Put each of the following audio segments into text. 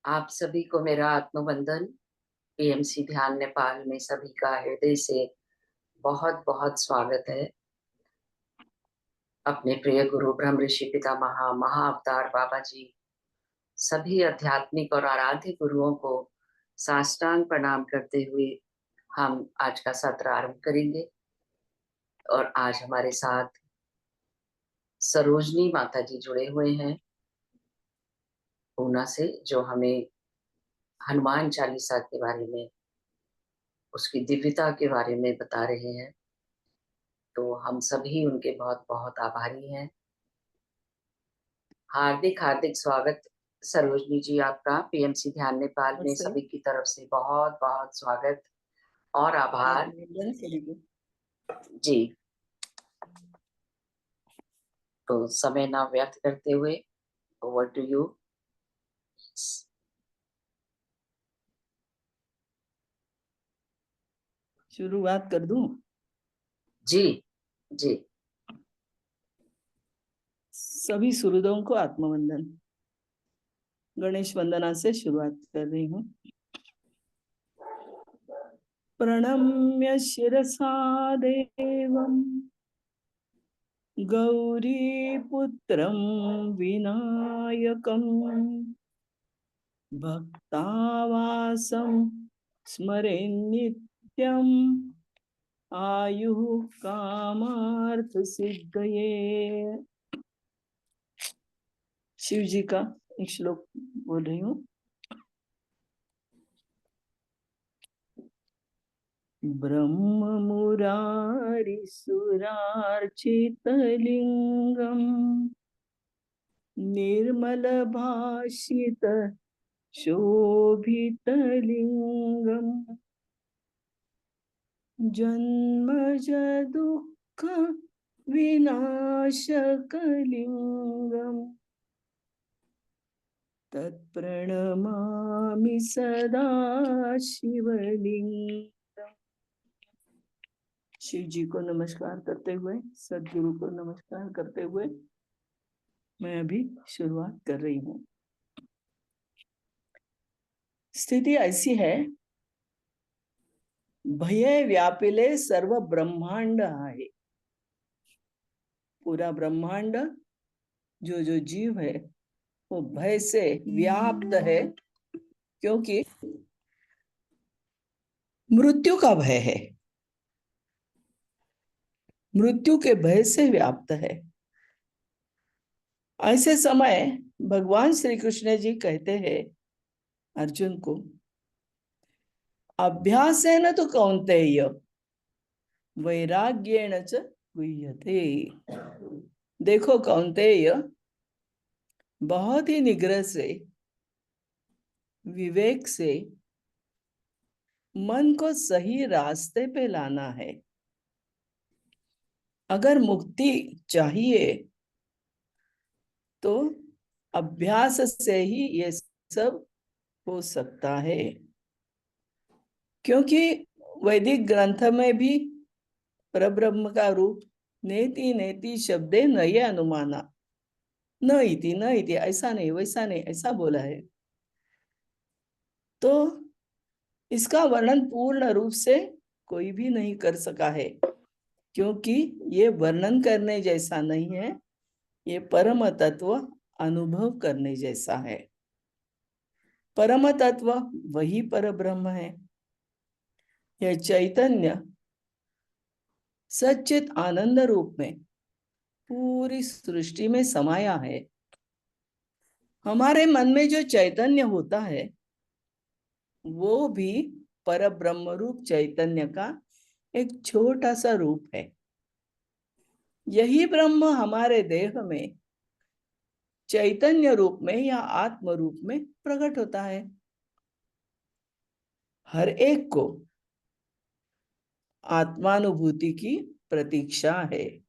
आप सभी को मेरा आत्मवंदन। पीएमसी ध्यान नेपाल में सभी का हृदय से बहुत बहुत स्वागत है। अपने प्रिय गुरु ब्रह्म ऋषि पितामह महाअवतार बाबा जी, सभी आध्यात्मिक और आराध्य गुरुओं को साष्टांग प्रणाम करते हुए हम आज का सत्र आरंभ करेंगे। और आज हमारे साथ सरोजनी माता जी जुड़े हुए हैं पूना से, जो हमें हनुमान चालीसा के बारे में, उसकी दिव्यता के बारे में बता रहे हैं। तो हम सभी उनके बहुत बहुत आभारी हैं। हार्दिक हार्दिक स्वागत सरोजनी जी, आपका पीएमसी ध्यान नेपाल में नमस्ते। सभी की तरफ से बहुत बहुत स्वागत और आभार आत्मनिर्भर सभी को। जी। तो समय ना व्यर्थ करते हुए ओवर टू यू। शुरुआत कर दूं। जी जी। सभी सुहृदों को आत्मवंदन। गणेश वंदना से शुरुआत कर रही हूँ। प्रणम्य शिरसा देवं गौरीपुत्रं विनायकं भक्तावासं स्मरे नित्यं आयुः कामार्थ सिद्धये। शिव जी का एक श्लोक बोल रही हूँ। ब्रह्म मुरारी सुरार्चितलिंगम निर्मल भाषित शोभितलिंगम जन्मज दुःख विनाशकलिंगम तत्प्रणमामि सदा शिवलिंगम। शिव जी को नमस्कार करते हुए, सदगुरु को नमस्कार करते हुए मैं अभी शुरुआत कर रही हूँ। स्थिति ऐसी है, भय व्यापिले सर्व ब्रह्मांड आहे। पूरा ब्रह्मांड, जो जीव है वो भय से व्याप्त है, क्योंकि मृत्यु का भय है। मृत्यु के भय से व्याप्त है। ऐसे समय भगवान श्री कृष्ण जी कहते हैं अर्जुन को, अभ्यासेन तो कौन्तेय वैराग्येण च गुह्यते। देखो कौन्तेय, बहुत ही निग्रह से, विवेक से मन को सही रास्ते पे लाना है। अगर मुक्ति चाहिए तो अभ्यास से ही ये सब हो सकता है, क्योंकि वैदिक ग्रंथ में भी परब्रह्म का रूप नेति नेति शब्दे नये अनुमाना, न इति ऐसा नहीं वैसा नहीं ऐसा बोला है। तो इसका वर्णन पूर्ण रूप से कोई भी नहीं कर सका है, क्योंकि ये वर्णन करने जैसा नहीं है, ये परम तत्व अनुभव करने जैसा है। परम तत्व वही पर ब्रह्म है। यह चैतन्य सच्चित आनंद रूप में पूरी सृष्टि में समाया है। हमारे मन में जो चैतन्य होता है वो भी पर ब्रह्म रूप चैतन्य का एक छोटा सा रूप है। यही ब्रह्म हमारे देह में चैतन्य रूप में या आत्म रूप में प्रकट होता है। हर एक को आत्मानुभूति की प्रतीक्षा है।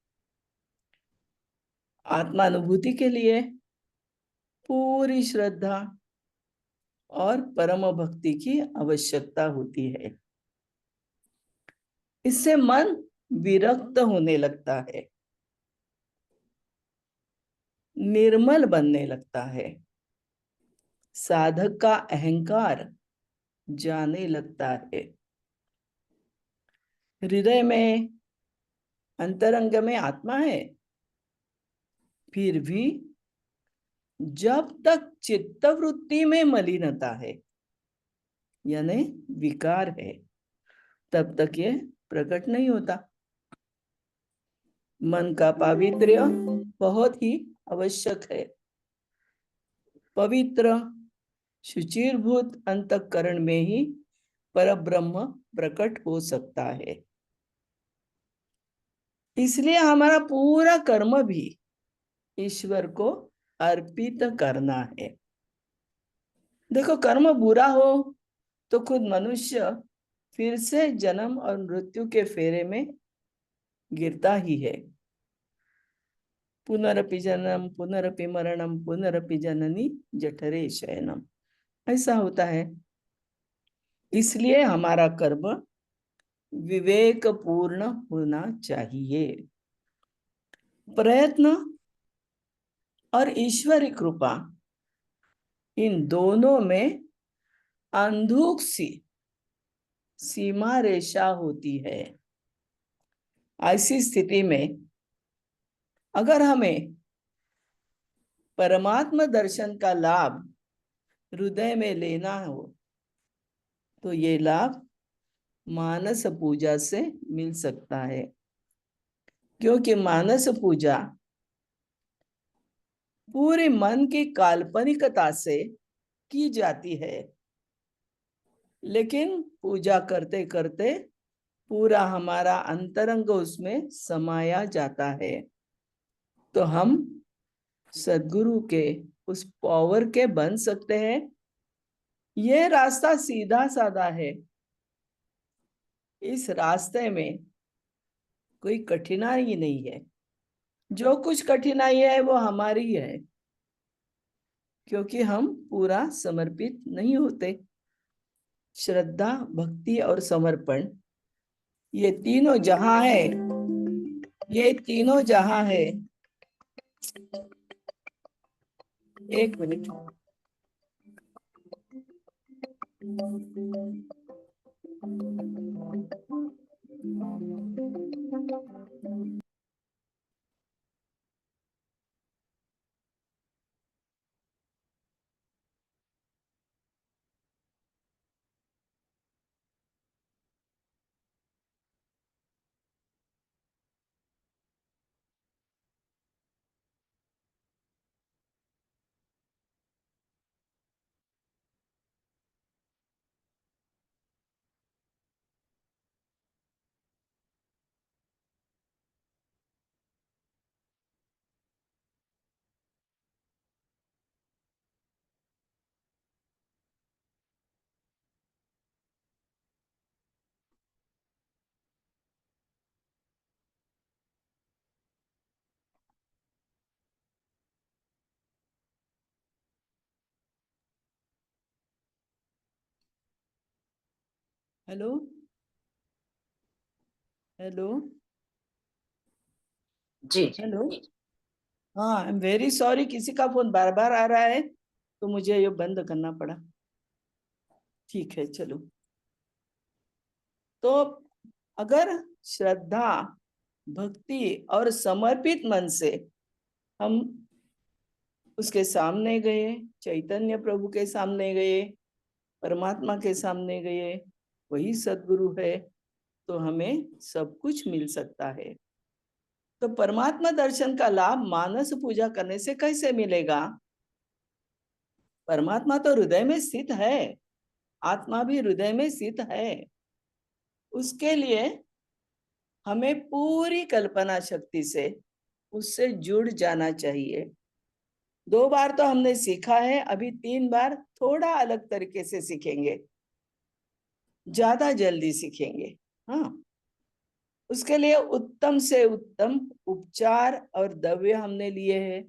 आत्मानुभूति के लिए पूरी श्रद्धा और परम भक्ति की आवश्यकता होती है। इससे मन विरक्त होने लगता है, निर्मल बनने लगता है, साधक का अहंकार जाने लगता है। हृदय में, अंतरंग में आत्मा है, फिर भी जब तक चित्तवृत्ति में मलिनता है, यानी विकार है, तब तक ये प्रकट नहीं होता। मन का पावित्र्य बहुत ही आवश्यक है। पवित्र शुचिर्भूत अंतःकरण में ही परब्रह्म प्रकट हो सकता है। इसलिए हमारा पूरा कर्म भी ईश्वर को अर्पित करना है। देखो, कर्म बुरा हो तो खुद मनुष्य फिर से जन्म और मृत्यु के फेरे में गिरता ही है। पुनरपि जन्म पुनरपि मरणम पुनरपि जननी जठरे शयनम, ऐसा होता है। इसलिए हमारा कर्म विवेक पूर्ण होना चाहिए। प्रयत्न और ईश्वरी कृपा, इन दोनों में अंधुक सी सीमा रेखा होती है। ऐसी स्थिति में अगर हमें परमात्मा दर्शन का लाभ हृदय में लेना हो तो ये लाभ मानस पूजा से मिल सकता है। क्योंकि मानस पूजा पूरे मन की काल्पनिकता से की जाती है, लेकिन पूजा करते करते पूरा हमारा अंतरंग उसमें समाया जाता है। तो हम सद्गुरु के उस पावर के बन सकते हैं। ये रास्ता सीधा साधा है। इस रास्ते में कोई कठिनाई नहीं है। जो कुछ कठिनाई है वो हमारी है, क्योंकि हम पूरा समर्पित नहीं होते। श्रद्धा, भक्ति और समर्पण, ये तीनों जहां है, ये तीनों जहां है। एक मिनट। हेलो हेलो जी जी। हेलो। हाँ, आई एम वेरी सॉरी, किसी का फोन बार बार आ रहा है तो मुझे ये बंद करना पड़ा। ठीक है, चलो। तो अगर श्रद्धा, भक्ति और समर्पित मन से हम उसके सामने गए, चैतन्य प्रभु के सामने गए, परमात्मा के सामने गए, वही सद्गुरु है, तो हमें सब कुछ मिल सकता है। तो परमात्मा दर्शन का लाभ मानस पूजा करने से कैसे मिलेगा? परमात्मा तो हृदय में स्थित है, आत्मा भी हृदय में स्थित है। उसके लिए हमें पूरी कल्पना शक्ति से उससे जुड़ जाना चाहिए। 2 बार तो हमने सीखा है, अभी 3 बार थोड़ा अलग तरीके से सीखेंगे, ज्यादा जल्दी सीखेंगे। हाँ, उसके लिए उत्तम से उत्तम उपचार और द्रव्य हमने लिए हैं।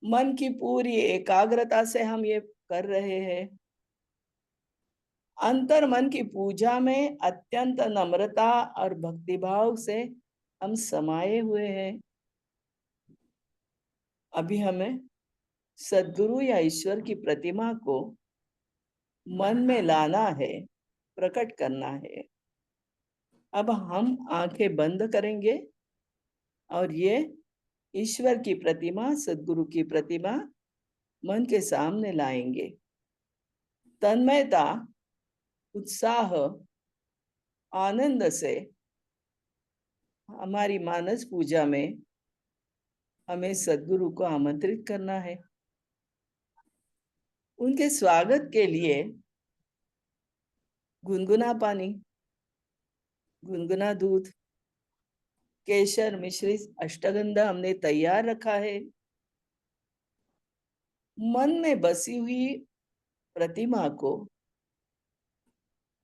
मन की पूरी एकाग्रता से हम ये कर रहे हैं। अंतर मन की पूजा में अत्यंत नम्रता और भक्तिभाव से हम समाये हुए हैं। अभी हमें सद्गुरु या ईश्वर की प्रतिमा को मन में लाना है, प्रकट करना है। अब हम आंखें बंद करेंगे और ये ईश्वर की प्रतिमा, सद्गुरु की प्रतिमा मन के सामने लाएंगे। तन्मयता, उत्साह, आनंद से हमारी मानस पूजा में हमें सद्गुरु को आमंत्रित करना है। उनके स्वागत के लिए गुनगुना पानी, गुनगुना दूध, केसर मिश्रित अष्टगंधा हमने तैयार रखा है। मन में बसी हुई प्रतिमा को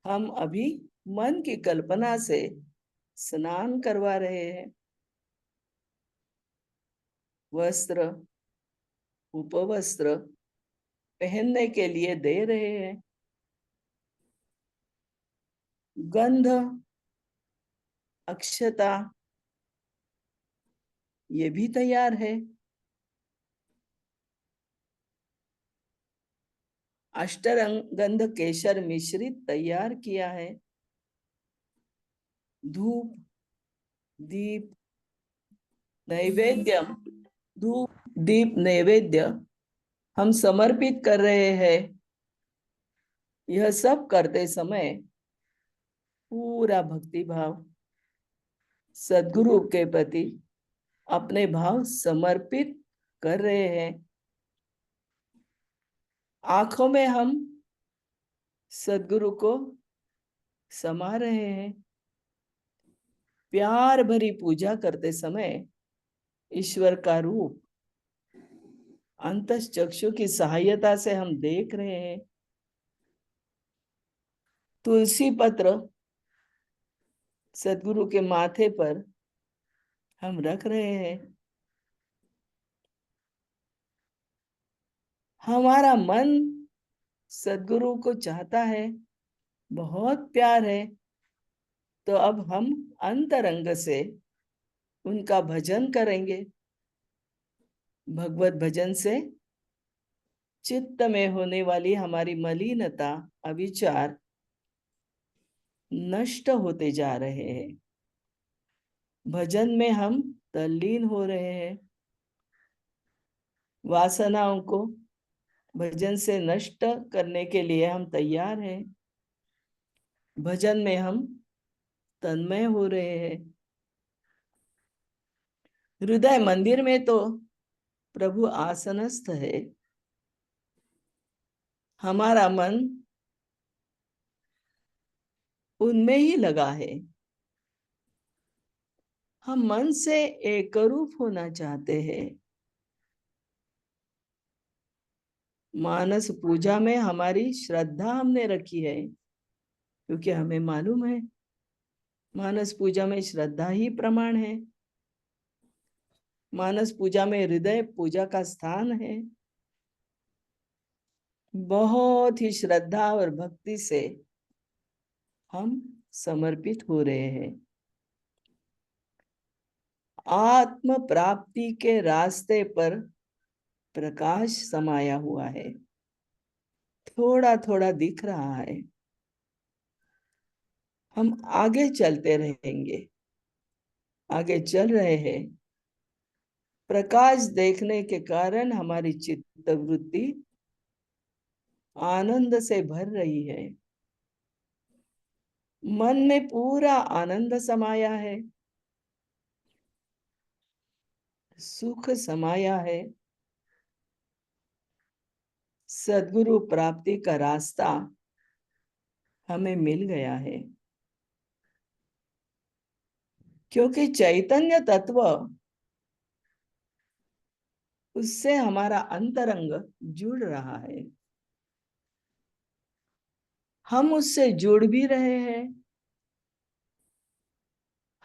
हम अभी मन की कल्पना से स्नान करवा रहे हैं। वस्त्र, उपवस्त्र पहनने के लिए दे रहे हैं। गंध, अक्षता ये भी तैयार है। अष्टगंध केसर मिश्रित तैयार किया है। धूप, दीप, नैवेद्य, धूप दीप नैवेद्य हम समर्पित कर रहे हैं। यह सब करते समय पूरा भक्ति भाव, सद्गुरु के प्रति अपने भाव समर्पित कर रहे हैं। आंखों में हम सद्गुरु को समा रहे हैं। प्यार भरी पूजा करते समय ईश्वर का रूप अंतःचक्षु की सहायता से हम देख रहे हैं। तुलसी पत्र सद्गुरु के माथे पर हम रख रहे हैं। हमारा मन सद्गुरु को चाहता है, बहुत प्यार है, तो अब हम अंतरंग से उनका भजन करेंगे। भगवत भजन से चित्त में होने वाली हमारी मलिनता, अविचार नष्ट होते जा रहे हैं। भजन में हम तल्लीन हो रहे हैं। वासनाओं को भजन से नष्ट करने के लिए हम तैयार हैं। भजन में हम तन्मय हो रहे हैं। हृदय मंदिर में तो प्रभु आसनस्थ है। हमारा मन उनमें ही लगा है। हम मन से एकरूप होना चाहते हैं। मानस पूजा में हमारी श्रद्धा हमने रखी है, क्योंकि हमें मालूम है मानस पूजा में श्रद्धा ही प्रमाण है। मानस पूजा में हृदय पूजा का स्थान है। बहुत ही श्रद्धा और भक्ति से हम समर्पित हो रहे हैं। आत्म प्राप्ति के रास्ते पर प्रकाश समाया हुआ है। थोड़ा थोड़ा दिख रहा है। हम आगे चलते रहेंगे, आगे चल रहे हैं। प्रकाश देखने के कारण हमारी चित्त वृत्ति आनंद से भर रही है। मन में पूरा आनंद समाया है, सुख समाया है। सद्गुरु प्राप्ति का रास्ता हमें मिल गया है, क्योंकि चैतन्य तत्व उससे हमारा अंतरंग जुड़ रहा है। हम उससे जुड़ भी रहे हैं,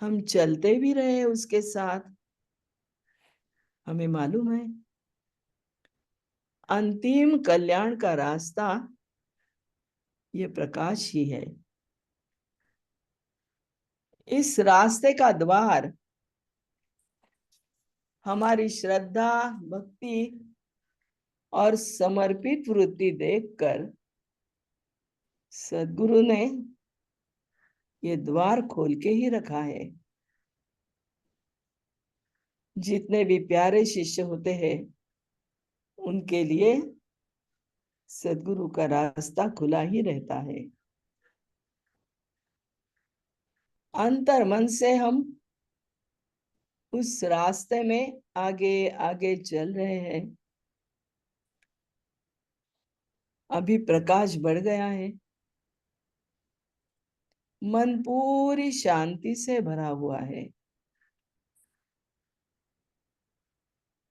हम चलते भी रहे उसके साथ। हमें मालूम है अंतिम कल्याण का रास्ता ये प्रकाश ही है। इस रास्ते का द्वार हमारी श्रद्धा, भक्ति और समर्पित वृत्ति देखकर सद्गुरु ने ये द्वार खोल के ही रखा है। जितने भी प्यारे शिष्य होते हैं उनके लिए सद्गुरु का रास्ता खुला ही रहता है। अंतर मन से हम उस रास्ते में आगे आगे चल रहे हैं। अभी प्रकाश बढ़ गया है, मन पूरी शांति से भरा हुआ है।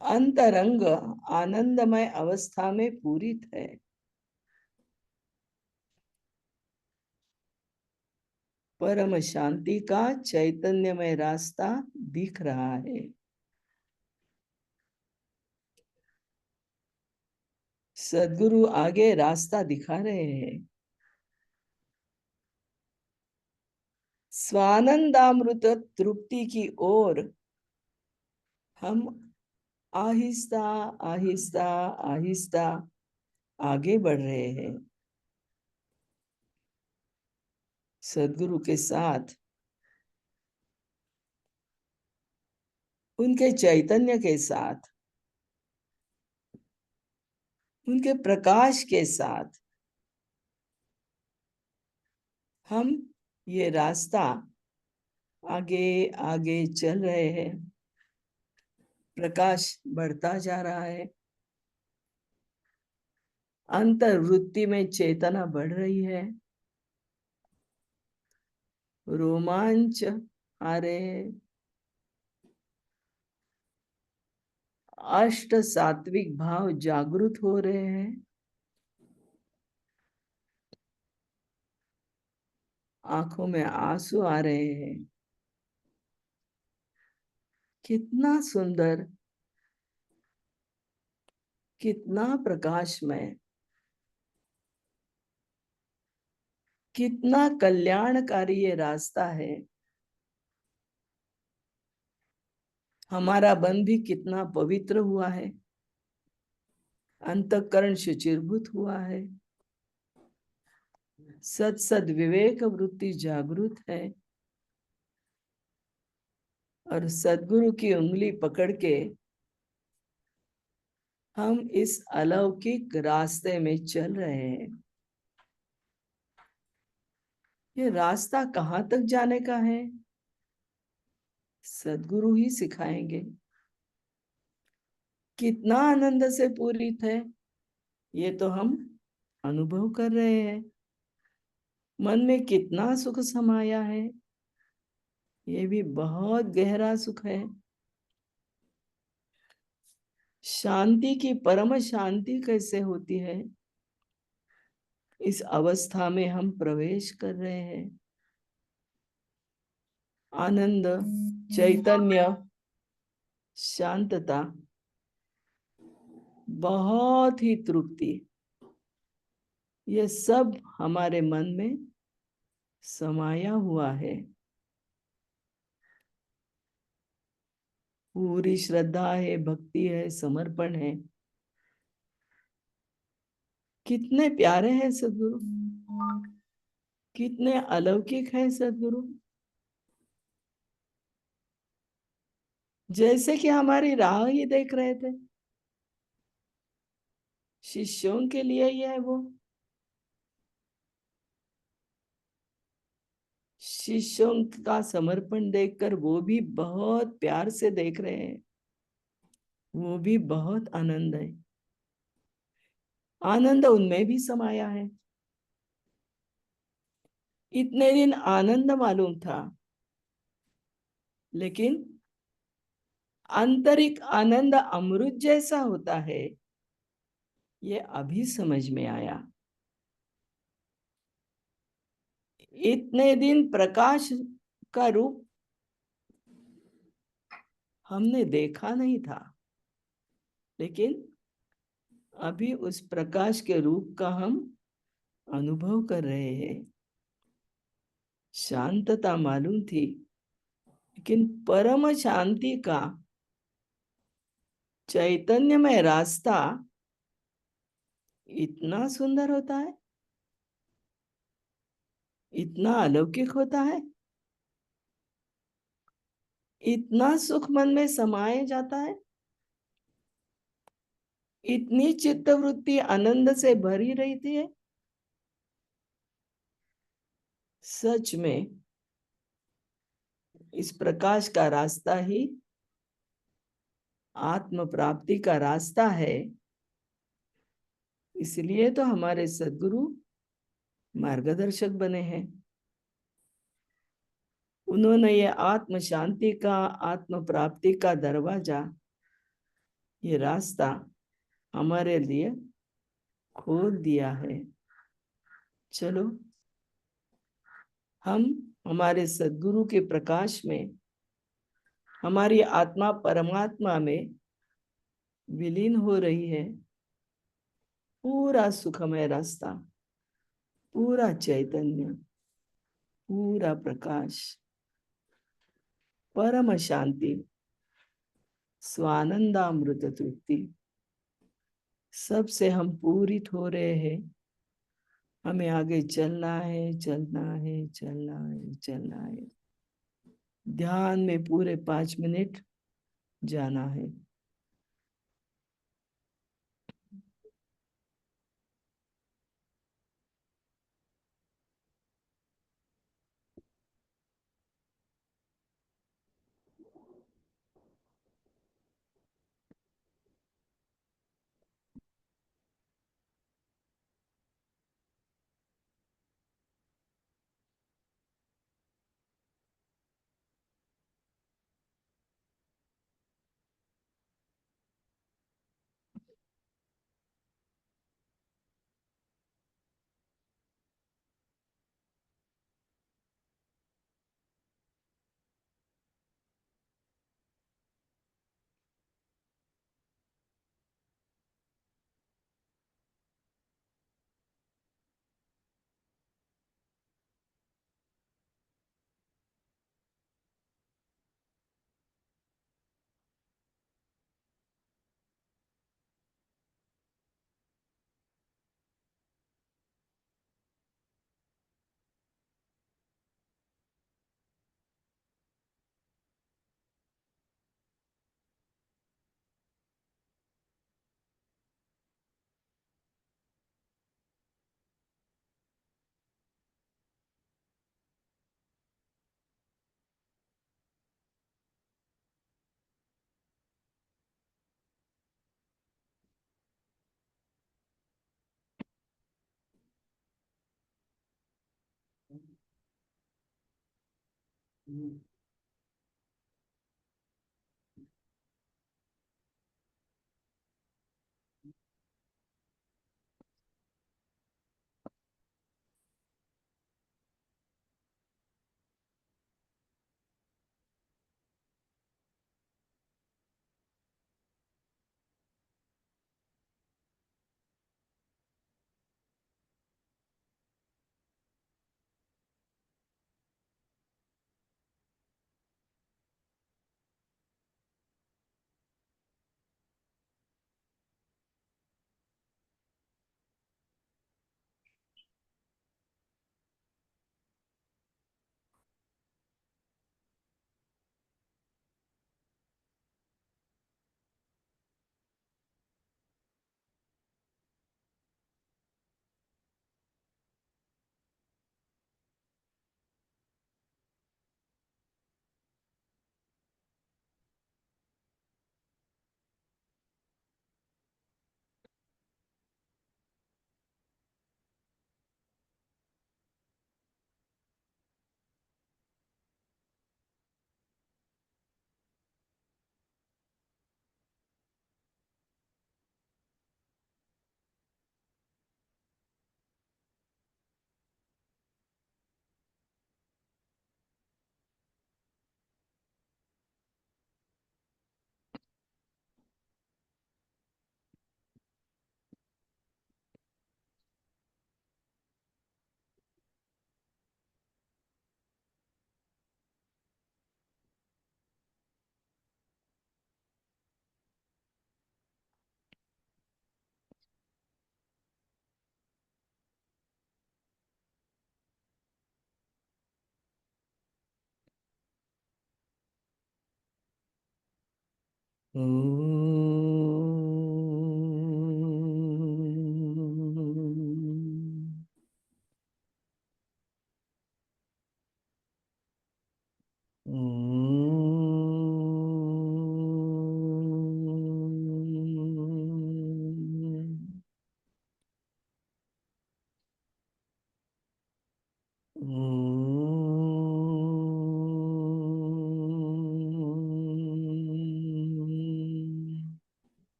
अंतरंग आनंदमय अवस्था में पूरित है। परम शांति का चैतन्यमय रास्ता दिख रहा है। सद्गुरु आगे रास्ता दिखा रहे हैं। स्वानंदामृत तृप्ति की ओर हम आहिस्ता आहिस्ता आहिस्ता आगे बढ़ रहे हैं। सद्गुरु के साथ, उनके चैतन्य के साथ, उनके प्रकाश के साथ हम ये रास्ता आगे आगे चल रहे हैं। प्रकाश बढ़ता जा रहा है, अंतर्वृत्ति में चेतना बढ़ रही है, रोमांच आ रहे हैं, अष्ट सात्विक भाव जागृत हो रहे हैं, आंखों में आंसू आ रहे हैं। कितना सुंदर, कितना प्रकाशमय, कितना कल्याणकारी ये रास्ता है। हमारा मन भी कितना पवित्र हुआ है, अंतःकरण शुचिर्भूत हुआ है, सद सद विवेक वृत्ति जागृत है और सद्गुरु की उंगली पकड़ के हम इस अलौकिक रास्ते में चल रहे हैं। ये रास्ता कहाँ तक जाने का है, सद्गुरु ही सिखाएंगे। कितना आनंद से पूरित है ये तो हम अनुभव कर रहे हैं। मन में कितना सुख समाया है, ये भी बहुत गहरा सुख है। शांति की परम शांति कैसे होती है, इस अवस्था में हम प्रवेश कर रहे हैं। आनंद, चैतन्य, शांतता, बहुत ही तृप्ति, ये सब हमारे मन में समाया हुआ है। पूरी श्रद्धा है, भक्ति है, समर्पण है। कितने प्यारे हैं सद्गुरु, कितने अलौकिक है सद्गुरु। जैसे कि हमारी राह ही देख रहे थे। शिष्यों के लिए ही है वो। शिष्यों का समर्पण देखकर वो भी बहुत प्यार से देख रहे हैं। वो भी बहुत आनंद है, आनंद उनमें भी समाया है। इतने दिन आनंद मालूम था, लेकिन आंतरिक आनंद अमृत जैसा होता है, ये अभी समझ में आया। इतने दिन प्रकाश का रूप हमने देखा नहीं था, लेकिन अभी उस प्रकाश के रूप का हम अनुभव कर रहे हैं। शांतता मालूम थी, लेकिन परम शांति का चैतन्यमय रास्ता इतना सुंदर होता है, इतना अलौकिक होता है, इतना सुख मन में समाये जाता है, इतनी चित्तवृत्ति आनंद से भरी रहती है। सच में इस प्रकाश का रास्ता ही आत्म प्राप्ति का रास्ता है। इसलिए तो हमारे सद्गुरु मार्गदर्शक बने हैं। उन्होंने ये आत्म शांति का, आत्म प्राप्ति का दरवाजा, ये रास्ता हमारे लिए खोल दिया है। चलो हम हमारे सद्गुरु के प्रकाश में, हमारी आत्मा परमात्मा में विलीन हो रही है। पूरा सुखमय रास्ता, पूरा चैतन्य, पूरा प्रकाश, परम शांति, स्वानंदामृत तृप्ति, सबसे हम पूरित हो रहे हैं। हमें आगे चलना है, चलना है, चलना है, चलना है। ध्यान में पूरे 5 मिनट जाना है।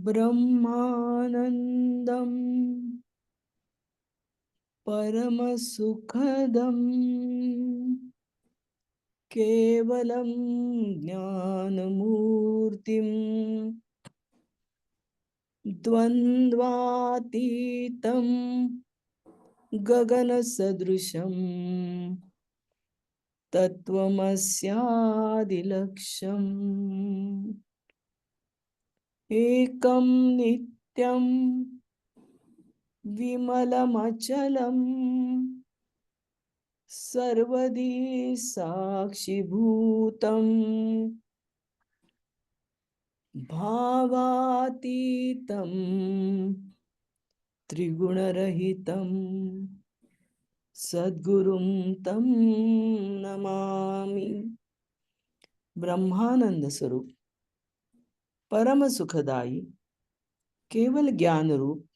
ब्रह्मानंदम परम सुखदम केवलम ज्ञानमूर्तिम द्वन्द्वातीतं गगन सदृशम तत्वमस्यादिलक्ष्यम् एकं नित्यं विमलमचलं सर्वदी साक्षिभूतं भावातीतं त्रिगुणरहितं सद्गुरुं तं नमामि। ब्रह्मानंद स्वरूप, परम सुखदाई, केवल ज्ञान रूप,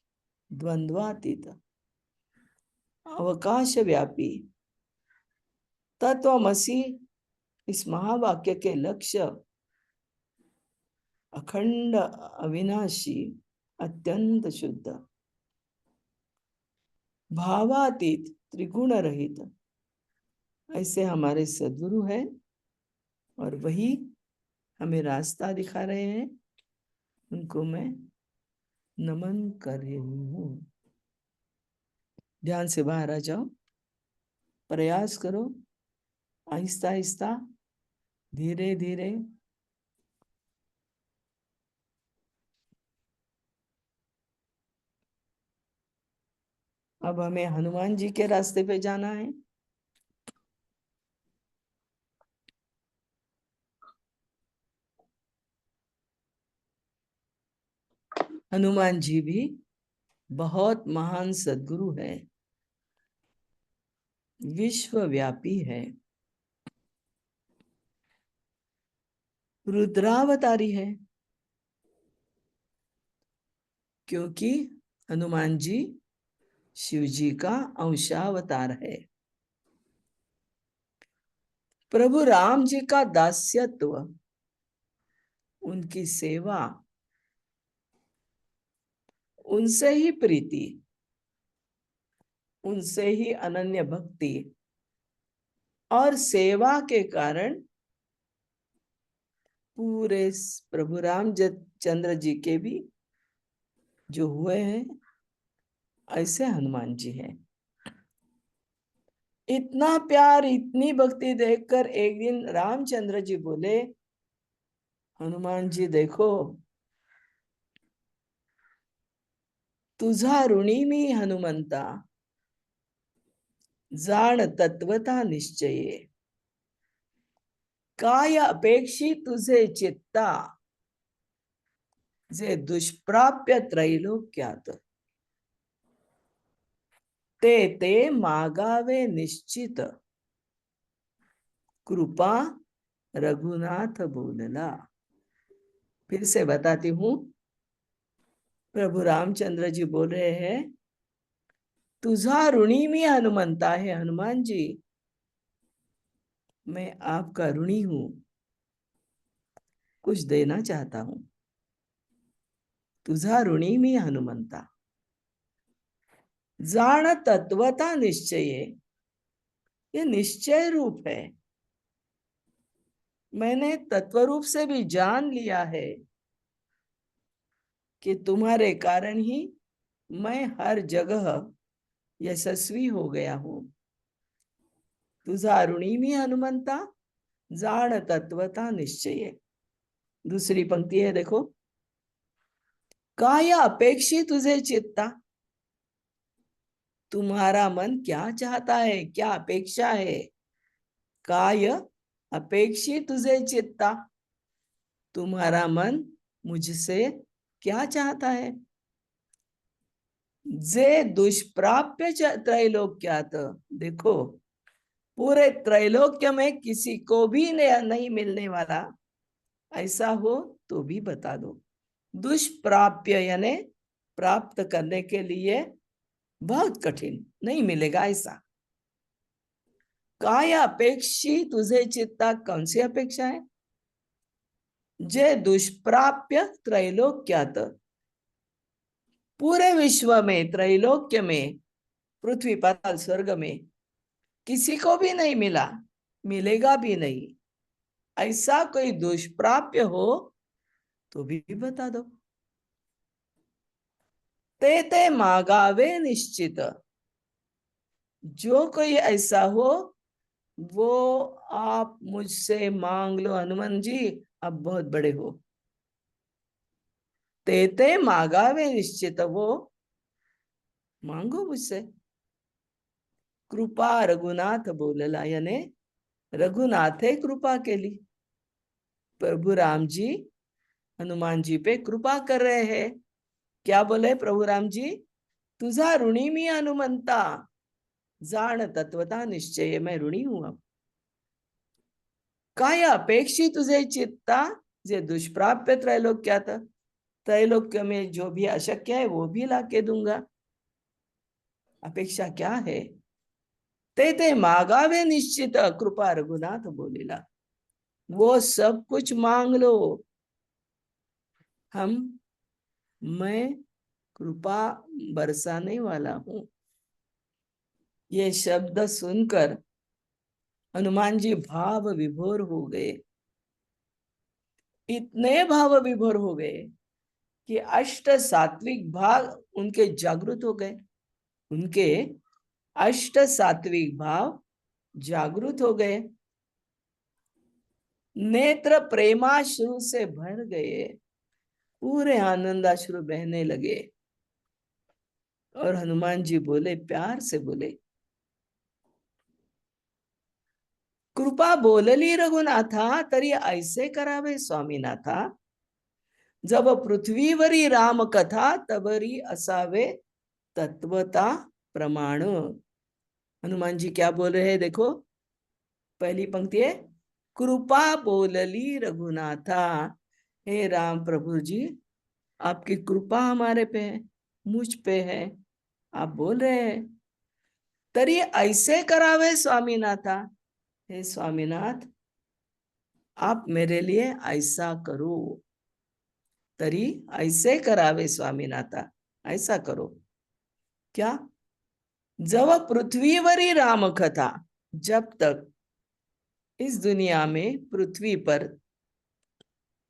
द्वंद्वातीत, अवकाश व्यापी तत्वमसि, इस महावाक्य के लक्ष्य अखंड, अविनाशी, अत्यंत शुद्ध, भावातीत, त्रिगुण रहित, ऐसे हमारे सद्गुरु हैं और वही हमें रास्ता दिखा रहे हैं। उनको मैं नमन कर रही हूँ। ध्यान से बाहर आ जाओ, प्रयास करो, आहिस्ता आहिस्ता, धीरे धीरे। अब हमें हनुमान जी के रास्ते पे जाना है। हनुमान जी भी बहुत महान सद्गुरु है, विश्वव्यापी है, रुद्रावतारी है, क्योंकि हनुमान जी शिव जी का अंशावतार है। प्रभु राम जी का दास्यत्व, उनकी सेवा, उनसे ही प्रीति, उनसे ही अनन्य भक्ति और सेवा के कारण पूरे प्रभु रामचंद्र जी के भी जो हुए हैं, ऐसे हनुमान जी हैं। इतना प्यार, इतनी भक्ति देखकर एक दिन रामचंद्र जी बोले, हनुमान जी देखो, तुझा ऋणी मी हनुमंता, जाण तत्वता निश्चये, काय अपेक्षी तुझे चित्ता, जे दुष्प्राप्य त्रैलोक्यात, ते ते मागावे निश्चित, कृपा रघुनाथ बोलला। फिर से बताती हूं, प्रभु रामचंद्र जी बोल रहे हैं, तुझा ऋणी मी हनुमंता है, हनुमान जी मैं आपका ऋणी हूं, कुछ देना चाहता हूं। तुझा ऋणी मी हनुमंता, जान तत्वता निश्चये, ये निश्चय रूप है। मैंने तत्व रूप से भी जान लिया है कि तुम्हारे कारण ही मैं हर जगह यशस्वी हो गया हूं। तुझा ऋणी मी हनुमंता, जान तत्वता निश्चय। दूसरी पंक्ति है, देखो, काय अपेक्षी तुझे चित्ता, तुम्हारा मन क्या चाहता है, क्या अपेक्षा है। काय अपेक्षी तुझे चित्ता, तुम्हारा मन मुझसे क्या चाहता है। जे दुष्प्राप्य त्रैलोक्यात, देखो पूरे त्रैलोक्य में किसी को भी नहीं मिलने वाला, ऐसा हो तो भी बता दो। दुष्प्राप्य यानी प्राप्त करने के लिए बहुत कठिन, नहीं मिलेगा ऐसा। काय अपेक्षी तुझे चित्ता, कौन सी अपेक्षा है। जे दुष्प्राप्य त्रैलोक्यात, पूरे विश्व में, त्रैलोक्य में, पृथ्वी पाताल स्वर्ग में किसी को भी नहीं मिला, मिलेगा भी नहीं, ऐसा कोई दुष्प्राप्य हो तो भी बता दो। ते ते मागावे निश्चित, जो कोई ऐसा हो वो आप मुझसे मांग लो। हनुमान जी आप बहुत बड़े हो। ते ते मागावे निश्चित, वो मांगो मुझसे। कृपा रघुनाथ बोलला, यानी रघुनाथे कृपा केली। प्रभु राम जी हनुमान जी पे कृपा कर रहे हैं। क्या बोले प्रभु राम जी, तुझा ऋणी मी हनुमंता, जाण तत्वता निश्चय, मैं ऋणी हूं अब। काय अपेक्षी तुझे चित्ता, जे दुष्प्राप्य त्रैलोक्यात, त्रैलोक्य में जो भी अशक्य है वो भी ला के दूंगा। अपेक्षा क्या है। ते ते मागावे निश्चित, कृपा रघुनाथ बोलेला, वो सब कुछ मांग लो। मैं कृपा बरसाने वाला हूं। ये शब्द सुनकर हनुमान जी भाव विभोर हो गए। इतने भाव विभोर हो गए कि अष्ट सात्विक भाव उनके जागृत हो गए। उनके अष्ट सात्विक भाव जागृत हो गए। नेत्र प्रेमाश्रु से भर गए, पूरे आनंदाश्रु बहने लगे। और हनुमान जी बोले, प्यार से बोले, कृपा बोलली रघुनाथा, तरी ऐसे करावे स्वामीनाथा, जब पृथ्वीवरी राम कथा, तबरी असावे तत्वता प्रमाण। हनुमान जी क्या बोल रहे हैं देखो, पहली पंक्ति है, कृपा बोलली रघुनाथा, हे राम प्रभु जी आपकी कृपा हमारे पे है, मुझ पे है, आप बोल रहे हैं। तरी ऐसे करावे स्वामीनाथा, हे स्वामीनाथ आप मेरे लिए ऐसा करो। तरी ऐसे करावे स्वामीनाथा, ऐसा करो। क्या। जब पृथ्वीवरी राम कथा, जब तक इस दुनिया में पृथ्वी पर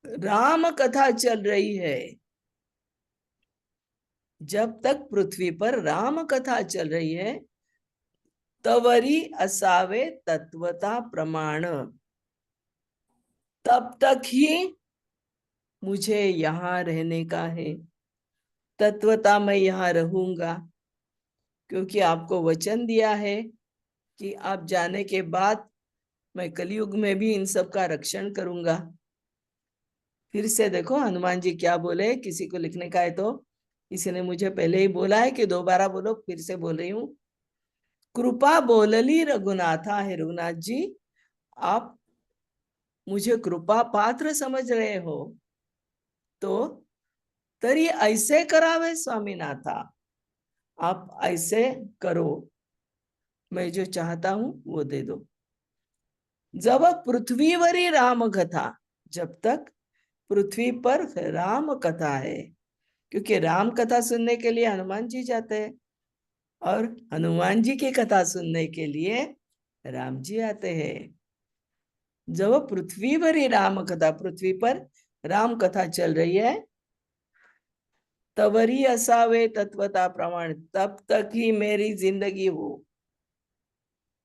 राम कथा चल रही है, जब तक पृथ्वी पर राम कथा चल रही है, तवरी असावे तत्वता प्रमाण, तब तक ही मुझे यहां रहने का है। तत्वता मैं यहां रहूंगा, क्योंकि आपको वचन दिया है कि आप जाने के बाद मैं कलयुग में भी इन सब का रक्षण करूंगा। फिर से देखो हनुमान जी क्या बोले, किसी को लिखने का है तो, किसी ने मुझे पहले ही बोला है कि दोबारा बोलो, फिर से बोल रही हूं। कृपा बोलली रघुनाथा, है रघुनाथ जी आप मुझे कृपा पात्र समझ रहे हो तो तरी ऐसे करावे स्वामीनाथा, आप ऐसे करो, मैं जो चाहता हूं वो दे दो। जब पृथ्वीवरी राम कथा, जब तक पृथ्वी पर राम कथा है, क्योंकि राम कथा सुनने के लिए हनुमान जी जाते हैं और हनुमान जी की कथा सुनने के लिए राम जी आते हैं। जब पृथ्वी पर ही राम कथा, पृथ्वी पर राम कथा चल रही है, तवरी असावे तत्वता प्रमाण, तब तक ही मेरी जिंदगी हो,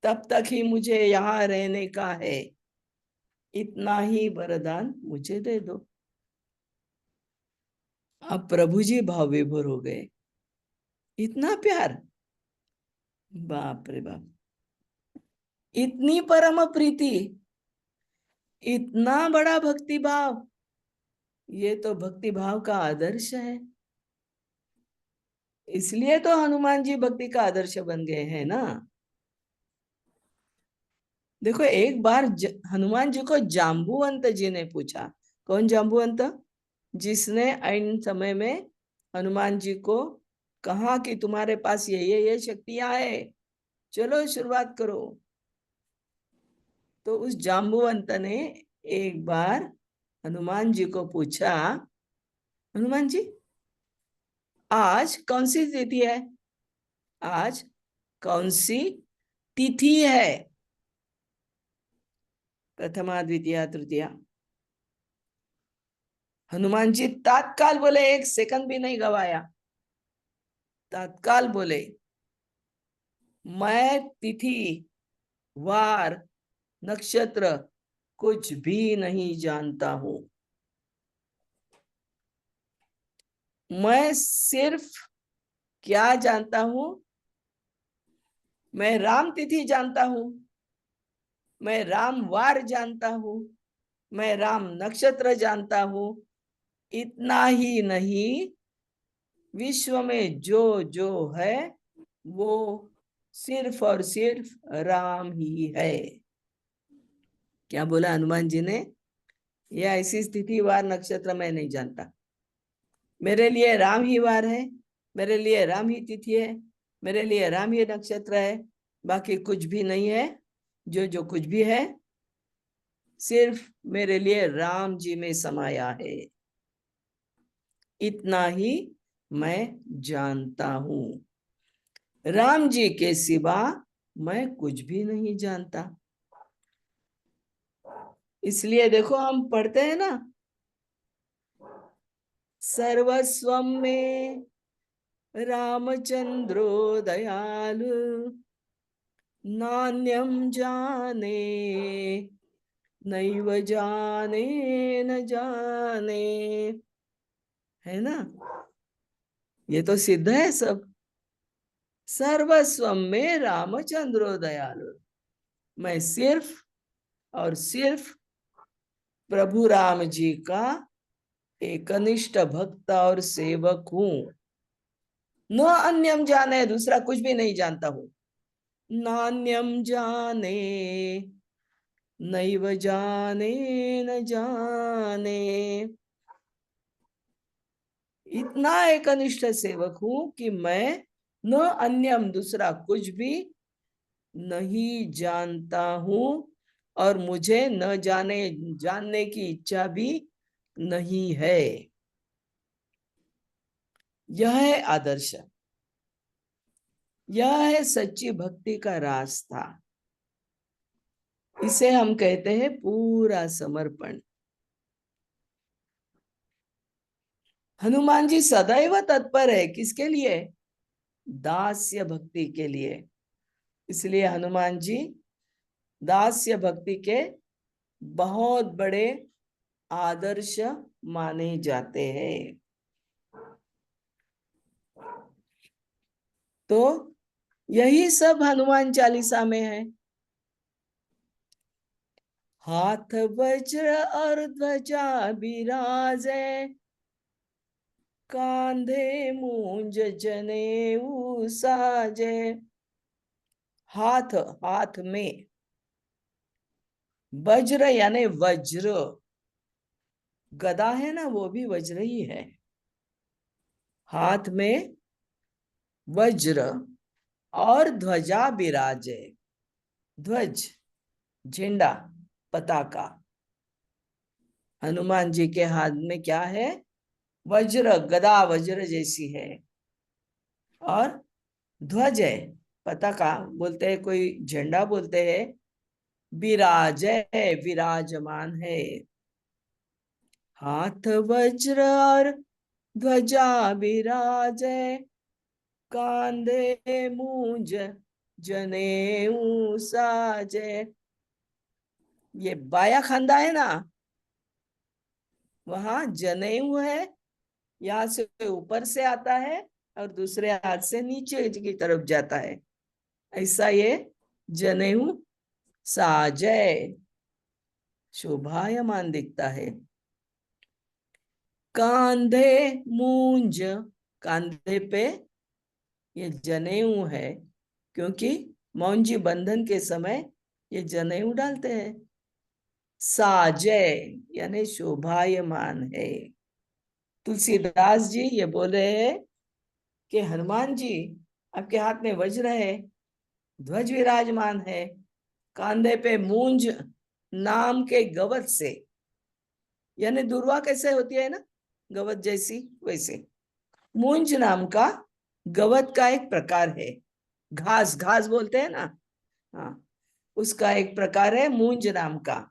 तब तक ही मुझे यहां रहने का है, इतना ही वरदान मुझे दे दो। अब प्रभु जी भाव विभोर हो गए। इतना प्यार, बाप रे बाप, इतनी परम प्रीति इतना बड़ा भक्ति भाव, ये तो भक्ति भाव का आदर्श है। इसलिए तो हनुमान जी भक्ति का आदर्श बन गए हैं ना। देखो एक बार हनुमान जी को जाम्बुवंत जी ने पूछा। कौन जाम्बुवंत? जिसने ऐन समय में हनुमान जी को कहा कि तुम्हारे पास ये शक्तियां है, चलो शुरुआत करो। तो उस जाम्बुवंत ने एक बार हनुमान जी को पूछा, हनुमान जी आज कौन सी तिथि है? आज कौन सी तिथि है? प्रथमा द्वितीया तृतीया। हनुमान जी तत्काल बोले, एक सेकंड भी नहीं गवाया, तत्काल बोले मैं तिथि वार नक्षत्र कुछ भी नहीं जानता हूं। मैं सिर्फ क्या जानता हूं? मैं राम तिथि जानता हूं, मैं राम वार जानता हूं, मैं राम नक्षत्र जानता हूं। इतना ही नहीं, विश्व में जो जो है वो सिर्फ और सिर्फ राम ही है। क्या बोला हनुमान जी ने? यह ऐसी स्थिति वार नक्षत्र मैं नहीं जानता, मेरे लिए राम ही वार है, मेरे लिए राम ही तिथि है, मेरे लिए राम ही नक्षत्र है, बाकी कुछ भी नहीं है। जो जो कुछ भी है सिर्फ मेरे लिए राम जी में समाया है, इतना ही मैं जानता हूं। राम जी के सिवा मैं कुछ भी नहीं जानता। इसलिए देखो हम पढ़ते हैं ना, सर्वस्वम में रामचंद्रो दयालु, नान्यम जाने नैव जाने न जाने। है ना? ये तो सिद्ध है सब। सर्वस्व में रामचंद्रो दयालु, मैं सिर्फ और सिर्फ प्रभु राम जी का एकनिष्ठ भक्त और सेवक हूं। न अन्यम जाने, दूसरा कुछ भी नहीं जानता हूं। नान्यम जाने नैव जाने न जाने। इतना एकनिष्ठ सेवक हूं कि मैं न अन्यम, दूसरा कुछ भी नहीं जानता हूं, और मुझे न जानने की इच्छा भी नहीं है। यह है आदर्श, यह है सच्ची भक्ति का रास्ता। इसे हम कहते हैं पूरा समर्पण। हनुमान जी सदैव तत्पर है किसके लिए? दास्य भक्ति के लिए। इसलिए हनुमान जी दास्य भक्ति के बहुत बड़े आदर्श माने जाते हैं। तो यही सब हनुमान चालीसा में है। हाथ वज्र और ध्वजा बिराजे, कांधे मूंज जनेऊ साजे। हाथ, हाथ में वज्र यानी वज्र, गदा है ना वो भी वज्र ही है। हाथ में वज्र और ध्वजा बिराजे। ध्वज झंडा, पताका। हनुमान जी के हाथ में क्या है? वज्र, गदा वज्र जैसी है। और ध्वज है, पताका बोलते हैं, कोई झंडा बोलते हैं। विराज है, विराजमान है। हाथ वज्र और ध्वजा विराजे, कांधे मूंज जनेऊ साजे। ये बाया खांदा है ना, वहां जनेऊ है, यहाँ से ऊपर से आता है और दूसरे हाथ से नीचे की तरफ जाता है, ऐसा ये जनेऊ साजे। शोभायमान दिखता है। कांधे मूंज, कांधे पे ये जनेऊ है, क्योंकि मौंजी बंधन के समय ये जनेऊ डालते हैं। साजय यानी शोभायमान है। तुलसीदास जी ये बोल रहे हैं कि हनुमान जी आपके हाथ में वज्र है, ध्वज विराजमान है, कांधे पे मूंज नाम के गवत से, यानी दुर्वा कैसे होती है ना गवत जैसी, वैसे मूंज नाम का गवत का एक प्रकार है। घास, घास बोलते हैं ना, हाँ, उसका एक प्रकार है मूंज नाम का।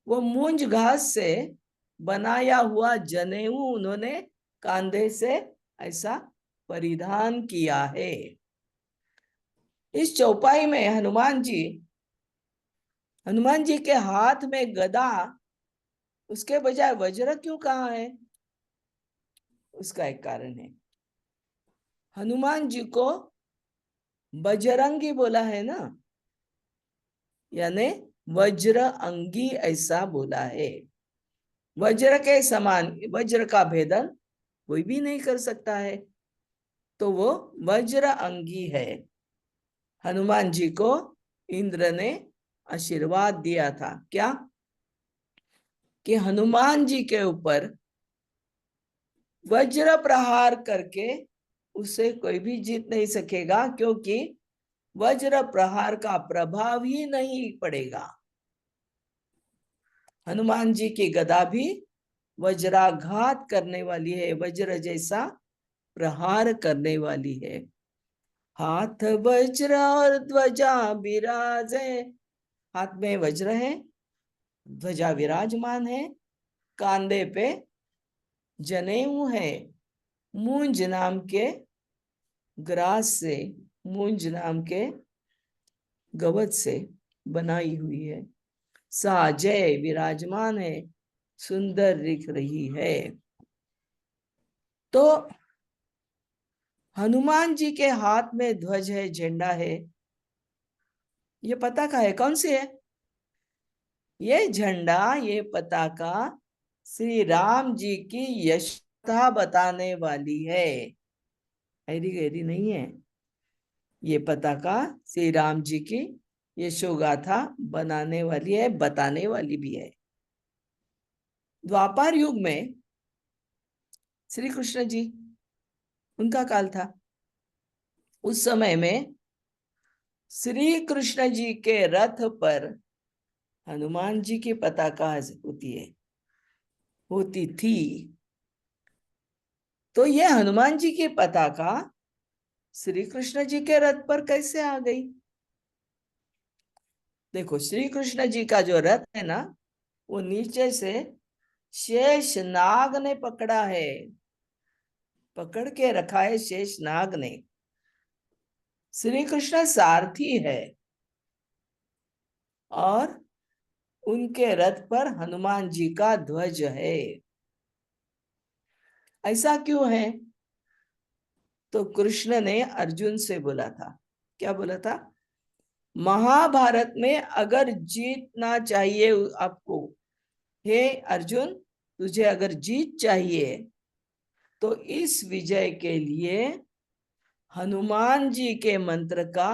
वो मूंज घास से बनाया हुआ जनेऊ उन्होंने कांधे से ऐसा परिधान किया है। इस चौपाई में हनुमान जी के हाथ में गदा, उसके बजाय वज्र क्यों कहा है? उसका एक कारण है। हनुमान जी को बजरंगी बोला है ना, यानी वज्र अंगी ऐसा बोला है। वज्र के समान, वज्र का भेदन कोई भी नहीं कर सकता है, तो वो वज्र अंगी है। हनुमान जी को इंद्र ने आशीर्वाद दिया था क्या, कि हनुमान जी के ऊपर वज्र प्रहार करके उसे कोई भी जीत नहीं सकेगा, क्योंकि वज्र प्रहार का प्रभाव ही नहीं पड़ेगा। हनुमान जी की गदा भी वज्राघात करने वाली है, वज्र जैसा प्रहार करने वाली है। हाथ वज्र और ध्वजा विराजे, हाथ में वज्र है, ध्वजा विराजमान है, कांधे पे जनेऊ है, मूंज नाम के ग्रास से, मूंज नाम के गवत से बनाई हुई है। साजय विराजमान है, सुंदर दिख रही है। तो हनुमान जी के हाथ में ध्वज है, झंडा है, ये पताका है, कौन सी है? ये झंडा, ये पताका श्री राम जी की यशोगाथा बताने वाली है, ऐरी गैरी नहीं है। ये पताका श्री राम जी की यशोगाथा बनाने वाली है, बताने वाली भी है। द्वापर युग में श्री कृष्ण जी, उनका काल था, उस समय में श्री कृष्ण जी के रथ पर हनुमान जी की पताका होती थी। तो ये हनुमान जी की पताका श्री कृष्ण जी के रथ पर कैसे आ गई? देखो, श्री कृष्ण जी का जो रथ है ना, वो नीचे से शेष नाग ने पकड़ा है, पकड़ के रखा है शेष नाग ने। श्री कृष्ण सारथी है और उनके रथ पर हनुमान जी का ध्वज है। ऐसा क्यों है? तो कृष्ण ने अर्जुन से बोला था, क्या बोला था? महाभारत में अगर जीतना चाहिए आपको, हे अर्जुन, तुझे अगर जीत चाहिए तो इस विजय के लिए हनुमान जी के मंत्र का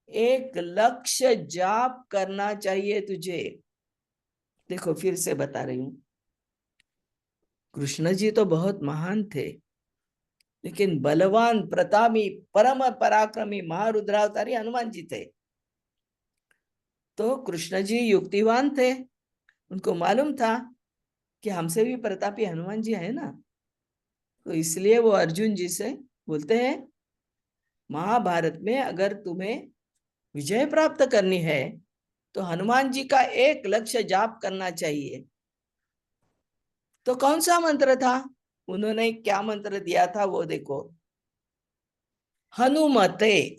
एक लक्ष्य जाप करना चाहिए तुझे। देखो, फिर से बता रही हूं, कृष्ण जी तो बहुत महान थे, लेकिन बलवान प्रतापी परम पराक्रमी महारुद्रावतारी हनुमान जी थे। तो कृष्ण जी युक्तिवान थे, उनको मालूम था कि हमसे भी प्रतापी हनुमान जी है ना, तो इसलिए वो अर्जुन जी से बोलते हैं, महाभारत में अगर तुम्हें विजय प्राप्त करनी है तो हनुमान जी का एक लक्ष्य जाप करना चाहिए। तो कौन सा मंत्र था? उन्होंने क्या मंत्र दिया था वो देखो, हनुमते,